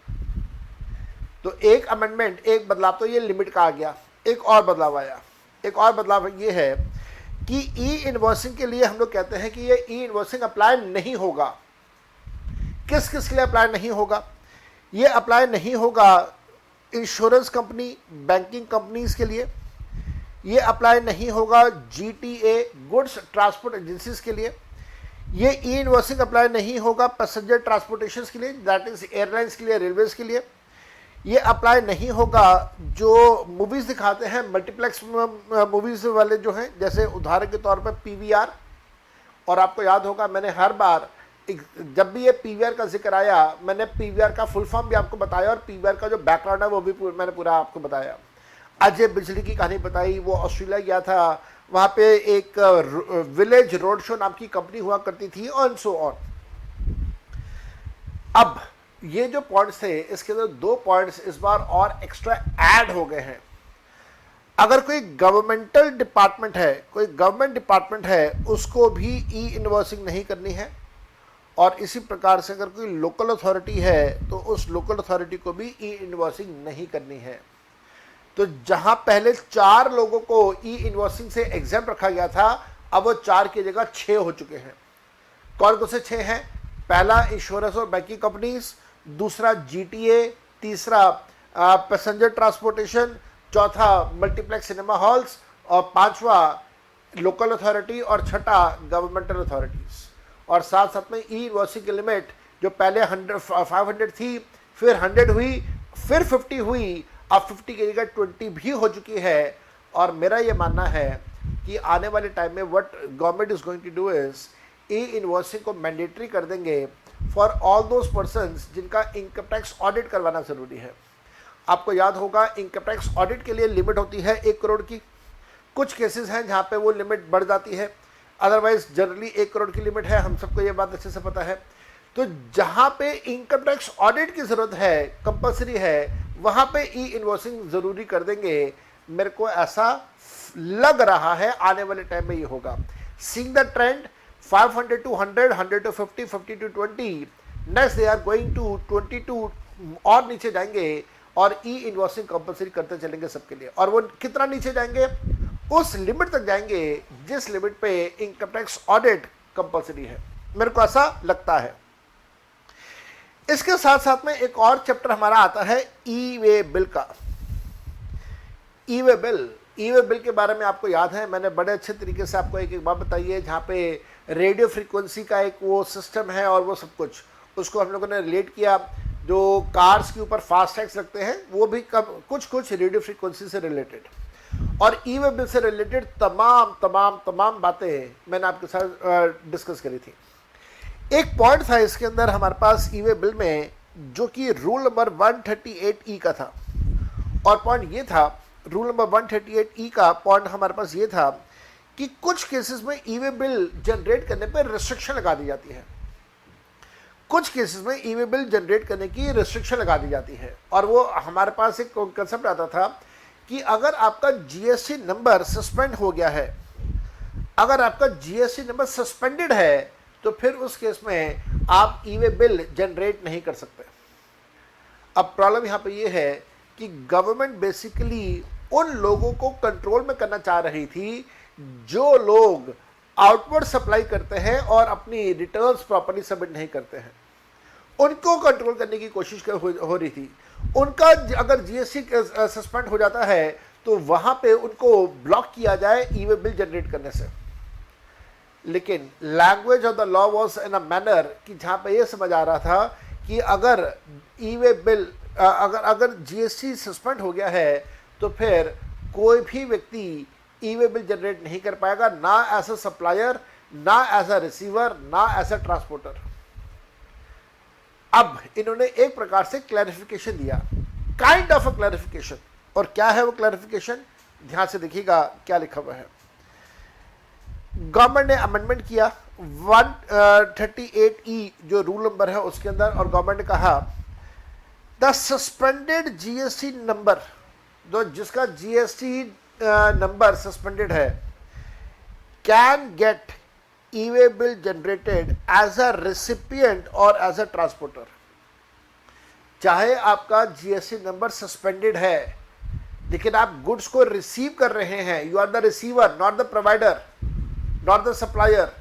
तो एक अमेंडमेंट, एक बदलाव तो ये लिमिट का आ गया। एक और बदलाव आया, एक और बदलाव ये है कि ई इनवॉइसिंग के लिए हम लोग कहते हैं कि ये ई इनवॉइसिंग अप्लाई नहीं होगा। किस किस के लिए अप्लाई नहीं होगा? ये अप्लाई नहीं होगा इंश्योरेंस कंपनी, बैंकिंग कंपनीज के लिए। ये अप्लाई नहीं होगा जीटीए, गुड्स ट्रांसपोर्ट एजेंसीज के लिए। ये ई इनवॉइसिंग अप्लाई नहीं होगा पैसेंजर ट्रांसपोर्टेशन के लिए, दैट इज एयरलाइंस के लिए, रेलवेज के लिए। ये अप्लाई नहीं होगा जो मूवीज दिखाते हैं, मल्टीप्लेक्स मूवीज वाले जो हैं, जैसे उदाहरण के तौर पर पीवीआर। और आपको याद होगा, मैंने हर बार जब भी ये पीवीआर का जिक्र आया, मैंने पीवीआर का फुल फॉर्म भी आपको बताया, और पीवीआर का जो बैकग्राउंड है वो भी मैंने पूरा आपको बताया। अजय बिजली की कहानी बताई, वो ऑस्ट्रेलिया गया था, वहाँ पे एक विलेज रोड शो नाम की कंपनी हुआ करती थी, और सो ऑन। अब ये जो पॉइंट्स थे, इसके अंदर 2 पॉइंट्स इस बार और एक्स्ट्रा ऐड हो गए हैं। अगर कोई गवर्नमेंटल डिपार्टमेंट है, कोई गवर्नमेंट डिपार्टमेंट है, उसको भी ई इनवॉइसिंग नहीं करनी है। और इसी प्रकार से अगर कोई लोकल अथॉरिटी है, तो उस लोकल अथॉरिटी को भी ई इनवॉइसिंग नहीं करनी है। तो जहां पहले 4 लोगों को ई इनवॉइसिंग से एग्जाम रखा गया था, अब वो 4 की जगह 6 हो चुके हैं। कौन कौन से 6 हैं? पहला इंश्योरेंस और बैंकिंग कंपनीज, दूसरा जीटीए, तीसरा पैसेंजर ट्रांसपोर्टेशन, चौथा मल्टीप्लेक्स सिनेमा हॉल्स, और 5वां लोकल अथॉरिटी, और छठा गवर्नमेंटल अथॉरिटीज। और साथ साथ में ई इनवॉइसिंग की लिमिट जो पहले 500 थी, फिर 100 हुई, फिर 50 हुई, अब 50 की जगह 20 भी हो चुकी है। और मेरा ये मानना है कि आने वाले टाइम में what government is going to do is e invoicing को मैंडेटरी कर देंगे फॉर ऑल दोज पर्सन्स जिनका इनकम टैक्स ऑडिट करवाना जरूरी है। आपको याद होगा, इनकम टैक्स ऑडिट के लिए लिमिट होती है 1 करोड़ की। कुछ केसेस हैं जहाँ पे वो लिमिट बढ़ जाती है, अदरवाइज जनरली 1 करोड़ की लिमिट है, हम सबको ये बात अच्छे से पता है। तो जहाँ पे इनकम टैक्स ऑडिट की ज़रूरत है, कंपलसरी है, वहाँ पे ई इनवॉइसिंग ज़रूरी कर देंगे। मेरे को ऐसा लग रहा है आने वाले टाइम में ये होगा। Seeing the trend 500 to 100, 100 to 50, 50 to 20, next they are going to 22 और नीचे जाएंगे, और ई इनवॉइसिंग कंपलसरी करते चलेंगे सबके लिए। और वो कितना नीचे जाएंगे? उस लिमिट तक जाएंगे जिस लिमिट पे इनकम टैक्स ऑडिट कंपलसरी है। मेरे को ऐसा लगता है। इसके साथ साथ में एक और चैप्टर हमारा आता है ई वे बिल का। ई वे बिल के बारे में आपको याद है, मैंने बड़े अच्छे तरीके से आपको एक बात बताई है, जहाँ पे रेडियो फ्रीक्वेंसी का एक वो सिस्टम है और वो सब कुछ, उसको हम लोगों ने रिलेट किया। जो कार्स के ऊपर फास्ट टैग्स लगते हैं, वो भी कुछ रेडियो फ्रीक्वेंसी से रिलेटेड, और ई वे बिल से रिलेटेड तमाम बातें मैंने आपके साथ डिस्कस करी थी। एक पॉइंट था इसके अंदर हमारे पास ई वे बिल में, जो कि रूल नंबर 138E का था। और पॉइंट ये था, रूल नंबर 138E का पॉइंट हमारे पास ये था कि कुछ केसेस में ई वे बिल जनरेट करने पर रिस्ट्रिक्शन लगा दी जाती है, कुछ केसेस में ई वे बिल जनरेट करने की रिस्ट्रिक्शन लगा दी जाती है। और वो हमारे पास एक कंसेप्ट आता था कि अगर आपका जीएसटी नंबर सस्पेंड हो गया है, अगर आपका जीएसटी नंबर सस्पेंडेड है, तो फिर उस केस में आप ई वे बिल जनरेट नहीं कर सकते। अब प्रॉब्लम यहाँ पे ये है कि गवर्नमेंट बेसिकली उन लोगों को कंट्रोल में करना चाह रही थी जो लोग आउटवर्ड सप्लाई करते हैं और अपनी रिटर्न्स प्रॉपर्ली सबमिट नहीं करते हैं, उनको कंट्रोल करने की कोशिश हो रही थी। उनका अगर जीएसटी सस्पेंड हो जाता है तो वहां पे उनको ब्लॉक किया जाए ई वे बिल जनरेट करने से। लेकिन language of the law was in a manner कि जहां पे ये समझ आ रहा था कि अगर ई वे बिल अगर जीएसटी सस्पेंड हो गया है तो फिर कोई भी व्यक्ति ई वे बिल जनरेट नहीं कर पाएगा, ना एज अ सप्लायर, ना एज अ रिसीवर, ना एज अ ट्रांसपोर्टर। अब इन्होंने एक प्रकार से क्लैरिफिकेशन दिया, काइंड ऑफ अ क्लैरिफिकेशन। और क्या है वो क्लैरिफिकेशन, ध्यान से देखिएगा क्या लिखा हुआ है। गवर्नमेंट ने अमेंडमेंट किया 138E जो रूल नंबर है उसके अंदर, और गवर्नमेंट ने कहा द सस्पेंडेड जीएसटी नंबर, जो जिसका जीएसटी नंबर सस्पेंडेड है, can get e way bill generated as a recipient और एज अ ट्रांसपोर्टर। चाहे आपका जीएसटी नंबर सस्पेंडेड है लेकिन आप गुड्स को रिसीव कर रहे हैं, you are the receiver not the provider, not the supplier,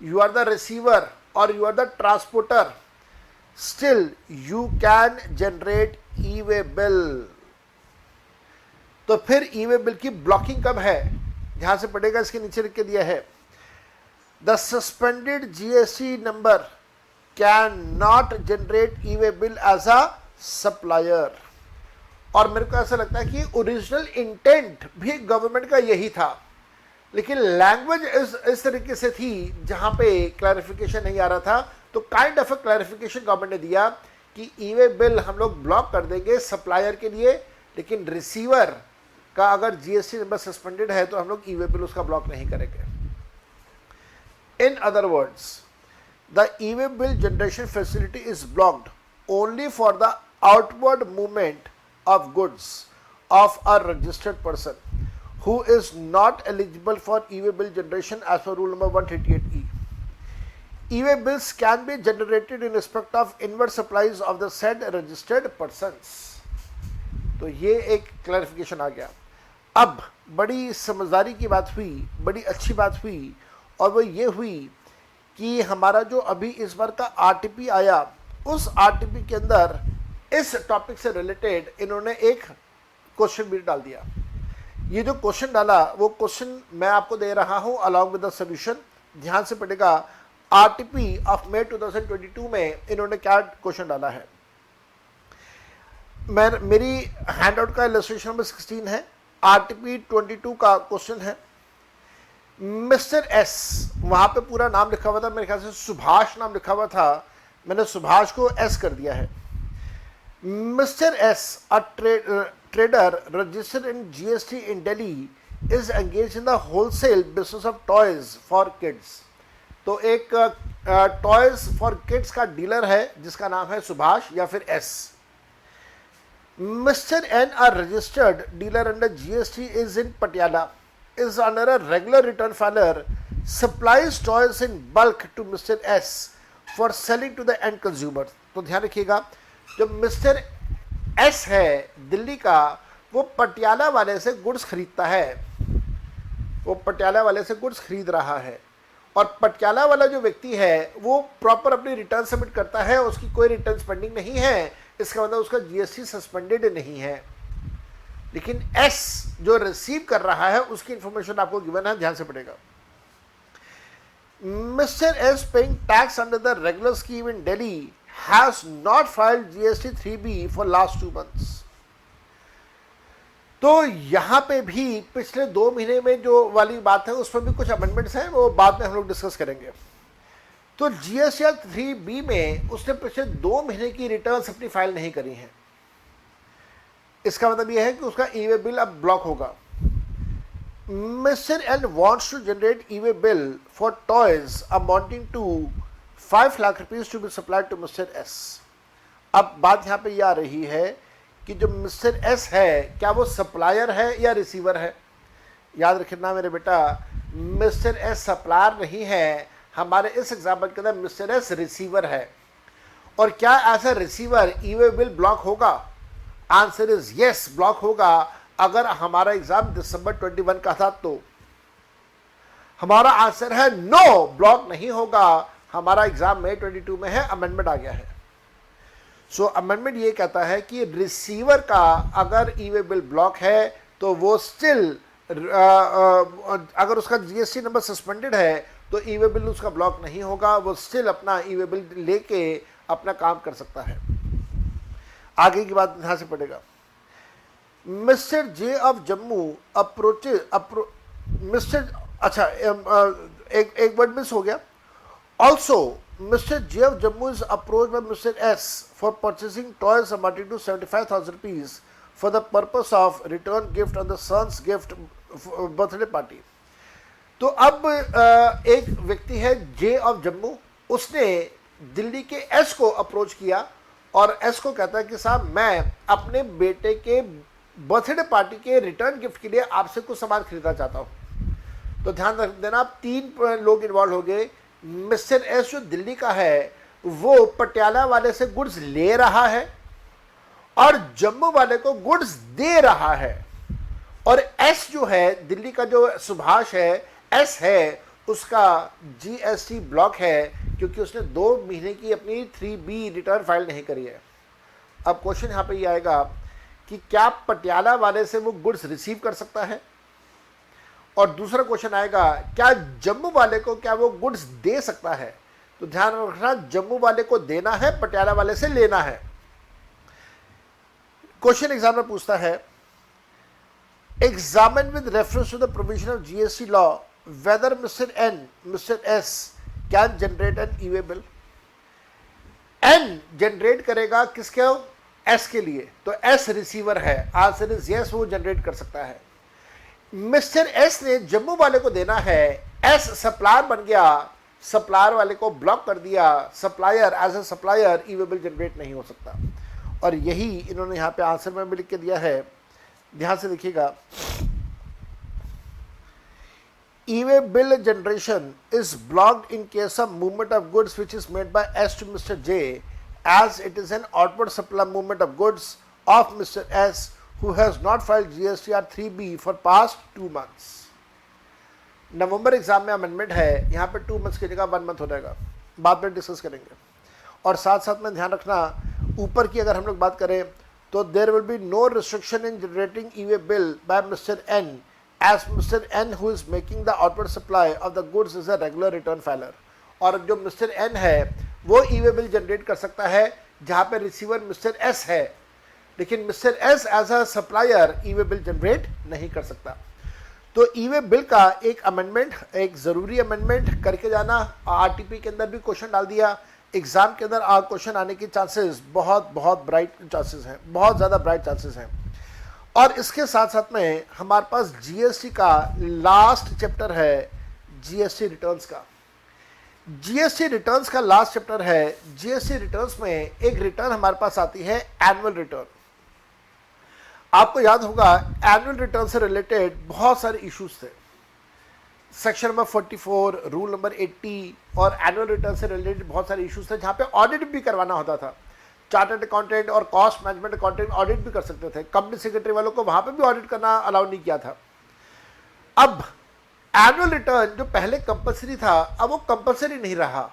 you are the receiver और you are the transporter, still you can generate e way bill. तो फिर ई वे बिल की ब्लॉकिंग कब है, ध्यान से पढ़ेगा, इसके नीचे लिख के दिया है the suspended GST number cannot generate e way bill as a supplier. और मेरे को ऐसा लगता है कि ओरिजिनल इंटेंट भी गवर्नमेंट का यही था, लेकिन लैंग्वेज इस तरीके से थी जहां पे क्लैरिफिकेशन नहीं आ रहा था। तो kind of a clarification government ने दिया कि ई वे बिल हम लोग ब्लॉक कर देंगे सप्लायर के लिए, लेकिन रिसीवर का अगर जीएसटी नंबर सस्पेंडेड है तो हम लोग ई वे बिल उसका ब्लॉक नहीं करेंगे। In other words, the E way bill generation facility is blocked only for the outward movement of goods of a registered person who is not eligible for e-way bill generation as per rule number 138E. E-way bills can be generated in respect of inward supplies of the said registered persons. तो ये एक clarification आ गया। अब बड़ी समझदारी की बात हुई, बड़ी अच्छी बात हुई, और वो ये हुई कि हमारा जो अभी इस बार का आरटीपी आया, उस आरटीपी के अंदर इस टॉपिक से रिलेटेड इन्होंने एक क्वेश्चन भी डाल दिया। ये जो क्वेश्चन डाला वो क्वेश्चन मैं आपको दे रहा हूं अलॉन्ग विद द सॉल्यूशन। ध्यान से पढ़ेगा, आरटीपी ऑफ मई 2022 में इन्होंने क्या क्वेश्चन डाला है। मेरी हैंडआउट का इलस्ट्रेशन नंबर 16 है, आरटीपी 22 का क्वेश्चन है। मिस्टर एस, वहां पे पूरा नाम लिखा हुआ था, मेरे ख्याल से सुभाष नाम लिखा हुआ था, मैंने सुभाष को एस कर दिया है। Mr. S, a trader registered in GST in Delhi, is engaged in the wholesale business of toys for kids. तो एक टॉयज फॉर किड्स का डीलर है जिसका नाम है सुभाष या फिर S. Mr. N, a registered dealer under GST, is in Patiala, is under a regular return filer, supplies toys in bulk to Mr. S for selling to the end consumer. तो ध्यान रखिएगा, जो मिस्टर एस है दिल्ली का, वो पटियाला वाले से goods खरीदता है, वो पटियाला वाले से गुड्स खरीद रहा है, और पटियाला वाला जो व्यक्ति है वो प्रॉपर अपनी रिटर्न सबमिट करता है, उसकी कोई रिटर्न पेंडिंग नहीं है, इसका मतलब उसका जीएसटी सस्पेंडेड नहीं है। लेकिन एस जो रिसीव कर रहा है उसकी इंफॉर्मेशन आपको गिवन है, ध्यान से पड़ेगा। Mister S paying tax under the regular scheme in Delhi has not filed GST 3B for last 2 months. तो यहां पे भी पिछले 2 महीने में जो वाली बात है उस पर भी कुछ अमेंडमेंट्स हैं, वो बाद में हम लोग डिस्कस करेंगे। तो GST 3B में उसने पिछले 2 महीने की रिटर्न्स अपनी फाइल नहीं करी हैं। इसका मतलब यह है कि उसका ई वे बिल अब ब्लॉक होगा। Mr. N wants to generate e-way bill for toys amounting to 5 lakh rupees to be supplied to Mr. S. अब बात यहाँ पे ये आ रही है कि जो मिस्टर एस है क्या वो सप्लायर है या रिसीवर है। याद रखना मेरे बेटा, मिस्टर एस सप्लायर नहीं है, हमारे इस एग्जाम्पल के अंदर मिस्टर एस रिसीवर है। और क्या ऐसा रिसीवर ई-वे बिल ब्लॉक होगा? आंसर इज यस, ब्लॉक होगा। अगर हमारा एग्जाम दिसंबर 21 का था तो हमारा आंसर है नो, ब्लॉक नहीं होगा। हमारा एग्जाम मई 22 में है, अमेंडमेंट आ गया है। सो अमेंडमेंट ये कहता है कि रिसीवर का अगर ई-वे बिल ब्लॉक है तो वो स्टिल अगर उसका जीएसटी नंबर सस्पेंडेड है तो ई-वे बिल उसका ब्लॉक नहीं होगा, वो स्टिल अपना ई-वे बिल लेके अपना काम कर सकता है। आगे की बात ध्यान से पड़ेगा। Mr J of Jammu Mr अच्छा एक वर्ड मिस हो गया। Also Mr J of Jammu is approach by Mr S for purchasing toys amounting to 75,000 rupees for the purpose of return gift on the sons gift birthday party. तो अब एक व्यक्ति है जे of Jammu, उसने दिल्ली के एस को अप्रोच किया और एस को कहता है कि साहब मैं अपने बेटे के बर्थडे पार्टी के रिटर्न गिफ्ट के लिए आपसे कुछ सामान खरीदना चाहता हूं। तो ध्यान रख देना, आप 3 लोग इन्वॉल्व हो गए। मिस्टर एस जो दिल्ली का है वो पटियाला वाले से गुड्स ले रहा है और जम्मू वाले को गुड्स दे रहा है। और एस जो है दिल्ली का जो सुभाष है, एस है, उसका जीएसटी ब्लॉक है क्योंकि उसने 2 महीने की अपनी 3B रिटर्न फाइल नहीं करी है। अब क्वेश्चन यहाँ पे ये आएगा कि क्या पटियाला वाले से वो गुड्स रिसीव कर सकता है, और दूसरा क्वेश्चन आएगा क्या जम्मू वाले को क्या वो गुड्स दे सकता है। तो ध्यान रखना, जम्मू वाले को देना है, पटियाला वाले से लेना है। क्वेश्चन एग्जाम में पूछता है, examine with reference to the provision of GST law whether Mr N Mr S can generate an e-way bill. N generate करेगा किसके? एस के लिए। तो एस रिसीवर है, आंसर इज यस, वो जनरेट कर सकता है। मिस्टर एस ने जम्मू वाले को देना है, एस सप्लायर बन गया, सप्लायर वाले को ब्लॉक कर दिया, supplier as a supplier e-way bill generate नहीं हो सकता। और यही इन्होंने यहाँ पे आंसर में भी लिख के दिया है, ध्यान से देखिएगा। E-way bill generation is blocked in case of movement of goods which is made by S to Mr J as it is an outward supply movement of goods of Mr. S who has not filed GST or 3B for past 2 months। November exam में amendment है, यहाँ पे 2 months की जगह 1 month हो जाएगा, बाद में डिस्कस करेंगे। और साथ साथ में ध्यान रखना, ऊपर की अगर हम लोग बात करें तो there will be no restriction in generating e-way bill by Mr N as Mr N who is making the outward supply of the goods is a regular return filer. और जो मिस्टर एन है वो e-way bill generate कर सकता है जहां पे receiver mister S है, लेकिन Mr S as a supplier e-way bill generate नहीं कर सकता। तो ई-वे बिल का एक अमेंडमेंट, एक ज़रूरी अमेंडमेंट करके जाना। आरटीपी के अंदर भी क्वेश्चन डाल दिया, एग्जाम के अंदर क्वेश्चन आने की चांसेस बहुत ब्राइट चांसेस हैं, बहुत ज़्यादा ब्राइट चांसेस हैं। और इसके साथ साथ में हमारे पास जीएसटी का लास्ट चैप्टर है, जीएसटी रिटर्न्स का। जीएसटी रिटर्न्स का लास्ट चैप्टर है। जीएसटी रिटर्न्स में एक रिटर्न हमारे पास आती है एनुअल रिटर्न। आपको याद होगा एनुअल रिटर्न से रिलेटेड बहुत सारे इश्यूज थे। सेक्शन नंबर 44, रूल नंबर 80 और एनुअल रिटर्न से रिलेटेड बहुत सारे इश्यूज थे जहां पे ऑडिट भी करवाना होता था। चार्टर्ड अकाउंटेंट और कॉस्ट मैनेजमेंट अकाउंटेंट ऑडिट भी कर सकते थे। कंपनी सेक्रेटरी वालों को वहां पे भी ऑडिट करना अलाउ नहीं किया था। अब एनुअल रिटर्न जो पहले कंपलसरी था अब वो कंपलसरी नहीं रहा,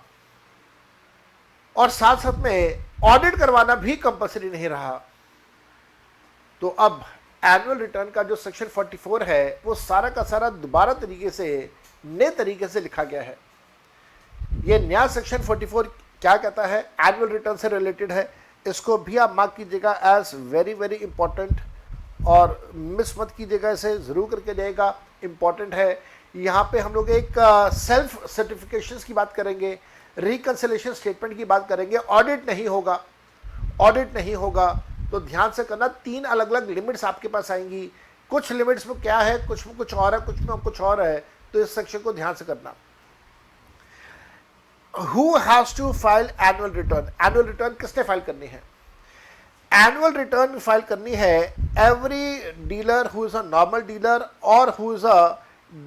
और साथ साथ में ऑडिट करवाना भी कंपलसरी नहीं रहा। तो अब एनुअल रिटर्न का जो सेक्शन 44 है वो सारा का सारा दोबारा तरीके से, नए तरीके से लिखा गया है। ये नया सेक्शन 44 क्या कहता है, एनुअल रिटर्न से रिलेटेड है। इसको भी आप मार्क कीजिएगा एज वेरी वेरी इंपॉर्टेंट, और मिस मत कीजिएगा, इसे जरूर करके जाएगा, इंपॉर्टेंट है। यहाँ पे हम लोग एक सेल्फ सर्टिफिकेशंस की बात करेंगे, रिकंसिलेशन स्टेटमेंट की बात करेंगे। ऑडिट नहीं होगा, ऑडिट नहीं होगा। तो ध्यान से करना, 3 अलग अलग लिमिट्स आपके पास आएंगी। कुछ लिमिट्स में क्या है, कुछ में कुछ और है, कुछ में कुछ और है, तो इस सेक्शन को ध्यान से करना। Who has to file annual return? Annual return किसने फाइल करनी है? एनुअल रिटर्न फाइल करनी है every dealer who is a normal dealer और who is a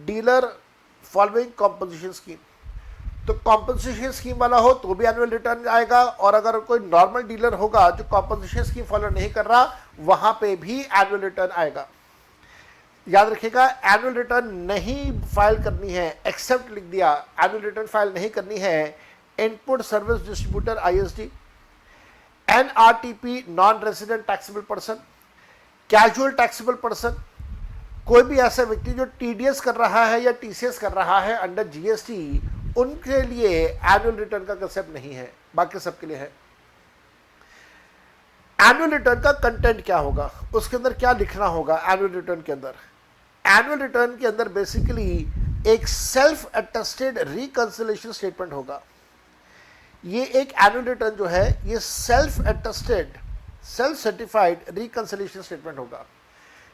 dealer following composition scheme. तो कॉम्पोजिशन स्कीम वाला हो तो भी एनुअल रिटर्न आएगा, और अगर कोई नॉर्मल डीलर होगा जो कॉम्पोजिशन स्कीम फॉलो नहीं कर रहा, वहां पे भी एनुअल रिटर्न आएगा। याद रखिएगा, एनुअल रिटर्न नहीं फाइल करनी है, एक्सेप्ट लिख दिया, एनुअल रिटर्न फाइल नहीं करनी है input service distributor ISD, NRTP non resident taxable person, casual taxable person, कोई भी ऐसा व्यक्ति जो टीडीएस कर रहा है या टीसीएस कर रहा है अंडर जीएसटी, उनके लिए एनुअल रिटर्न का कंसेप्ट नहीं है, बाकी सबके लिए है। एनुअल रिटर्न का कंटेंट क्या होगा, उसके अंदर क्या लिखना होगा? एनुअल रिटर्न के अंदर, एनुअल रिटर्न के अंदर बेसिकली एक सेल्फ अटेस्टेड रिकंसिलिएशन स्टेटमेंट होगा। ये एक एनुअल रिटर्न जो है ये self attested, self certified reconciliation statement होगा,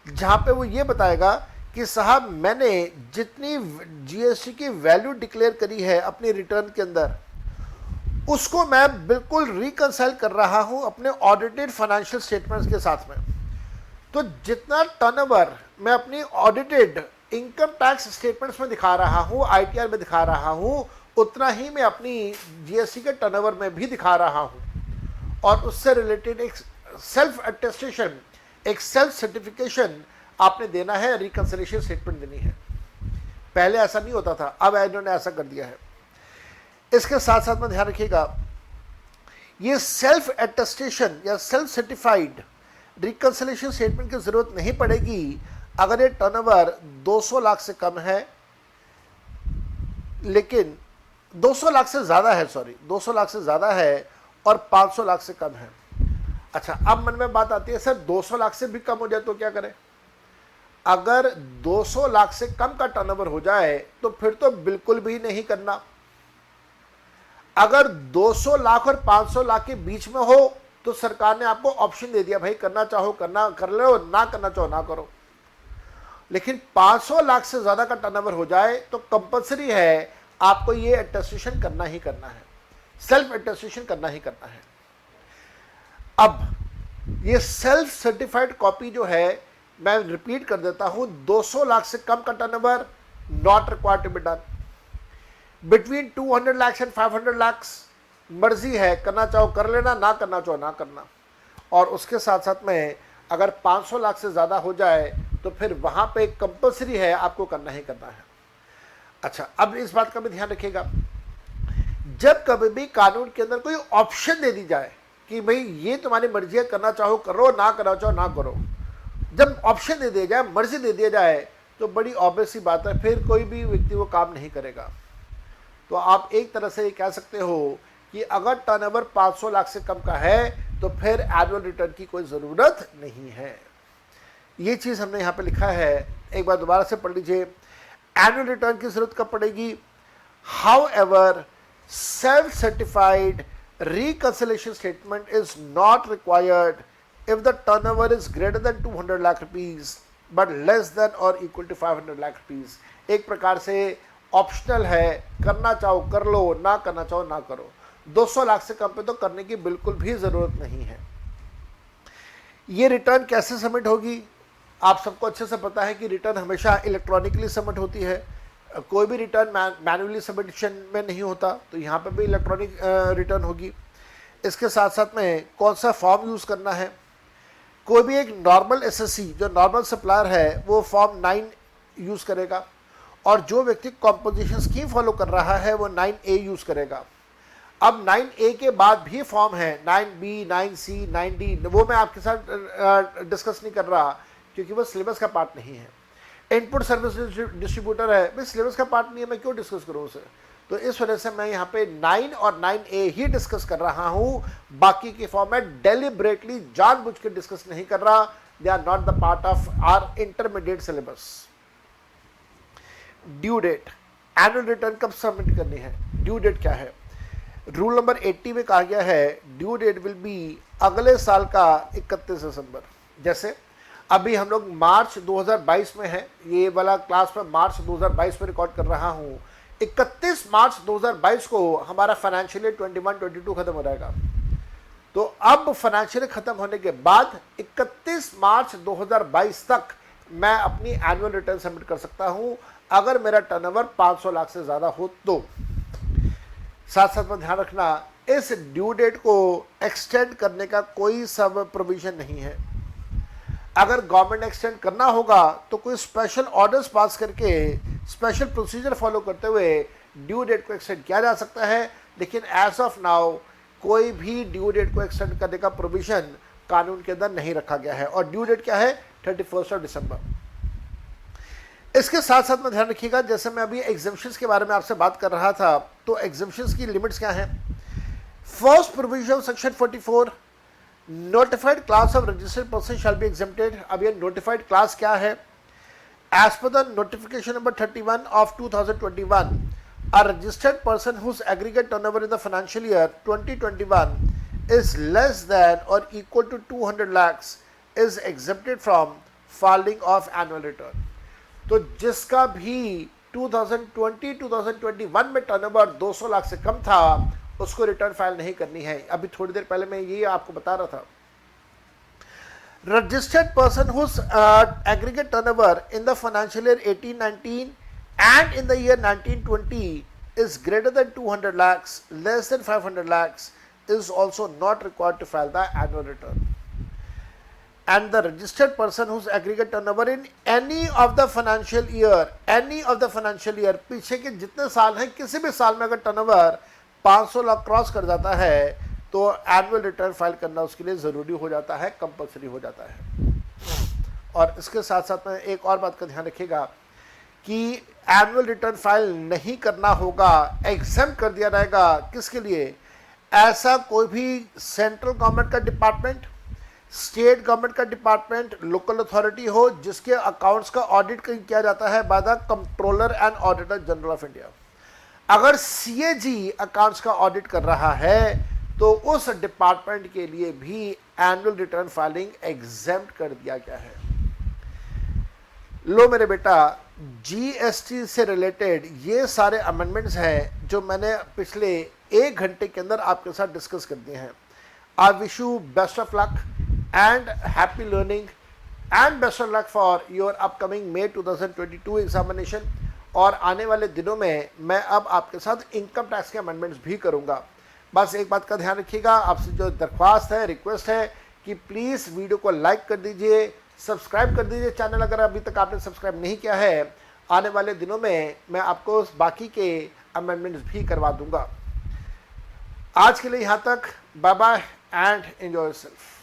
जहां पे वो ये बताएगा कि साहब मैंने जितनी जीएसटी की वैल्यू डिक्लेयर करी है अपनी रिटर्न के अंदर, उसको मैं बिल्कुल रिकंसाइल कर रहा हूं अपने ऑडिटेड फाइनेंशियल स्टेटमेंट्स के साथ में। तो जितना टर्नओवर मैं अपनी ऑडिटेड इनकम टैक्स स्टेटमेंट्स में दिखा रहा हूं, आईटीआर में दिखा रहा हूं, उतना ही मैं अपनी जीएसटी के टर्नओवर में भी दिखा रहा हूं। और उससे रिलेटेड एक सेल्फ अटेस्टेशन, एक सेल्फ सर्टिफिकेशन आपने देना है, रिकंसिलिएशन स्टेटमेंट देनी है। पहले ऐसा नहीं होता था, अब इन्होंने ऐसा कर दिया है। इसके साथ साथ में ध्यान रखिएगा, ये सेल्फ अटेस्टेशन या सेल्फ सर्टिफाइड रिकंसिलिएशन स्टेटमेंट की जरूरत नहीं पड़ेगी अगर ये टर्नओवर 200 लाख से कम है, लेकिन 200 लाख से ज़्यादा है, 200 लाख से ज़्यादा है और 500 लाख से कम है। अच्छा, अब मन में बात आती है, सर 200 लाख से भी कम हो जाए तो क्या करें? अगर 200 लाख से कम का टर्नओवर हो जाए तो फिर तो बिल्कुल भी नहीं करना। अगर 200 लाख और 500 लाख के बीच में हो तो सरकार ने आपको ऑप्शन दे दिया, भाई करना चाहो करना कर लो, ना करना चाहो ना करो। लेकिन 500 लाख से ज़्यादा का टर्नओवर हो जाए तो कंपलसरी है आपको ये अटेस्टेशन करना ही करना है, सेल्फ अटेस्टेशन करना ही करना है। अब ये सेल्फ सर्टिफाइड कॉपी जो है, मैं रिपीट कर देता हूं, 200 लाख से कम का turnover not required to be done. Between 200 lakh and 500 lakh मर्जी है, करना चाहो कर लेना, ना करना चाहो ना करना। और उसके साथ साथ में अगर 500 लाख से ज़्यादा हो जाए तो फिर वहाँ पे कंपलसरी है, आपको करना ही करना है। अच्छा, अब इस बात का भी ध्यान रखिएगा, जब कभी भी कानून के अंदर कोई ऑप्शन दे दी जाए कि भाई ये तुम्हारी मर्जी है, करना चाहो करो, ना करना चाहो ना करो, जब ऑप्शन दे दिया जाए, मर्जी दे दिया जाए, तो बड़ी ऑब्वियस सी बात है फिर कोई भी व्यक्ति वो काम नहीं करेगा। तो आप एक तरह से ये कह सकते हो कि अगर टर्नओवर 500 लाख से कम का है तो फिर एनुअल रिटर्न की कोई ज़रूरत नहीं है। ये चीज़ हमने यहाँ पे लिखा है, एक बार दोबारा से पढ़ लीजिए। एनुअल रिटर्न की जरूरत कब पड़ेगी? However self certified reconciliation statement is not required if the turnover is greater than 200 lakh rupees but less than or equal to 500 lakh rupees। एक प्रकार से ऑप्शनल है, करना चाहो कर लो, ना करना चाहो ना करो। 200 लाख से कम पे तो करने की बिल्कुल भी ज़रूरत नहीं है। ये रिटर्न कैसे सबमिट होगी? आप सबको अच्छे से पता है कि रिटर्न हमेशा इलेक्ट्रॉनिकली सबमिट होती है, कोई भी रिटर्न मैन्युअली सबमिशन में नहीं होता, तो यहाँ पे भी इलेक्ट्रॉनिक रिटर्न होगी। इसके साथ साथ में कौन सा फॉर्म यूज़ करना है? कोई भी एक नॉर्मल एसएससी जो नॉर्मल सप्लायर है वो फॉर्म 9 यूज़ करेगा, और जो व्यक्ति कॉम्पोजिशन स्कीम फॉलो कर रहा है वो 9A यूज़ करेगा। अब 9A के बाद भी फॉर्म है 9B, 9C, 9D, वो मैं आपके साथ डिस्कस नहीं कर रहा क्योंकि वो सिलेबस का पार्ट नहीं है। इनपुट सर्विस डिस्ट्रीब्यूटर है, मैं सिलेबस का पार्ट नहीं है, मैं क्यों डिस्कस करूँ उसे? तो इस वजह से मैं यहाँ पे 9 और 9A ही डिस्कस कर रहा हूँ, बाकी के फॉर्म में डेलिब्रेटली जानबूझ के डिस्कस नहीं कर रहा। They are not the part of our intermediate syllabus. Due date, annual return कब सबमिट करनी है? ड्यू डेट क्या है? रूल नंबर 80 में कहा गया है ड्यू डेट विल बी अगले साल का 31 दिसंबर। जैसे अभी हम लोग मार्च 2022 में हैं, ये वाला क्लास में मार्च 2022 में रिकॉर्ड कर रहा हूँ। 31 मार्च 2022 को हमारा फाइनेंशियल ईयर 21-22 खत्म हो जाएगा। तो अब फाइनेंशियल ईयर खत्म होने के बाद 31 मार्च 2022 तक मैं अपनी एनुअल रिटर्न सबमिट कर सकता हूं, अगर मेरा टर्नओवर 500 लाख से ज़्यादा हो तो। साथ साथ में ध्यान रखना, इस ड्यू डेट को एक्सटेंड करने का कोई सब प्रोविजन नहीं है। अगर गवर्नमेंट एक्सटेंड करना होगा तो कोई स्पेशल ऑर्डर्स पास करके स्पेशल प्रोसीजर फॉलो करते हुए ड्यू डेट को एक्सटेंड किया जा सकता है, लेकिन एज ऑफ नाउ कोई भी ड्यू डेट को एक्सटेंड करने का प्रोविजन कानून के अंदर नहीं रखा गया है। और ड्यू डेट क्या है? 31 दिसंबर। इसके साथ साथ में ध्यान रखिएगा, जैसे मैं अभी एग्जेम्पशंस के बारे में आपसे बात कर रहा था, तो एग्जेम्पशंस की लिमिट्स क्या हैं? First provision section 44, notified class of registered person shall be exempted. अब ये नोटिफाइड क्लास क्या है? As per the notification number 31 of 2021, a registered person whose aggregate turnover in the financial year 2021 is less than or equal to 200 lakhs is exempted from filing of annual return। तो जिसका भी 2020-2021 में turnover 200 lakh से कम था, उसको return file नहीं करनी है। अभी थोड़ी देर पहले मैं ये आपको बता रहा था। Registered person whose aggregate turnover in the financial year 18-19 and in the year 19-20 is greater than 200 lakhs, less than 500 lakhs, is also not required to file the annual return. And the registered person whose aggregate turnover in any of the financial year, पीछे के जितने साल हैं, किसी भी साल में अगर टर्नओवर 500 लाख क्रॉस कर जाता है तो एनुअल रिटर्न फाइल करना उसके लिए ज़रूरी हो जाता है, कंपलसरी हो जाता है। और इसके साथ साथ में एक और बात का ध्यान रखिएगा कि एनुअल रिटर्न फाइल नहीं करना होगा, एग्जेम्प्ट कर दिया जाएगा। किसके लिए? ऐसा कोई भी सेंट्रल गवर्नमेंट का डिपार्टमेंट, स्टेट गवर्नमेंट का डिपार्टमेंट, लोकल अथॉरिटी हो जिसके अकाउंट्स का ऑडिट किया जाता है by the controller and auditor general of India. अगर सीएजी अकाउंट्स का ऑडिट कर रहा है तो उस डिपार्टमेंट के लिए भी एनुअल रिटर्न फाइलिंग एग्जेम्प्ट कर दिया गया है। लो मेरे बेटा, जीएसटी से रिलेटेड ये सारे अमेंडमेंट्स हैं जो मैंने पिछले 1 घंटे के अंदर आपके साथ डिस्कस कर दिए हैं। I wish you best of luck and happy learning and best of luck for your upcoming May 2022 examination. और आने वाले दिनों में मैं अब आपके साथ इनकम टैक्स के अमेंडमेंट्स भी करूंगा। बस एक बात का ध्यान रखिएगा, आपसे जो दरख्वास्त है, रिक्वेस्ट है कि प्लीज़ वीडियो को लाइक कर दीजिए, सब्सक्राइब कर दीजिए चैनल अगर अभी तक आपने सब्सक्राइब नहीं किया है। आने वाले दिनों में मैं आपको बाकी के अमेंडमेंट्स भी करवा दूंगा। आज के लिए यहाँ तक, bye bye and enjoy yourself.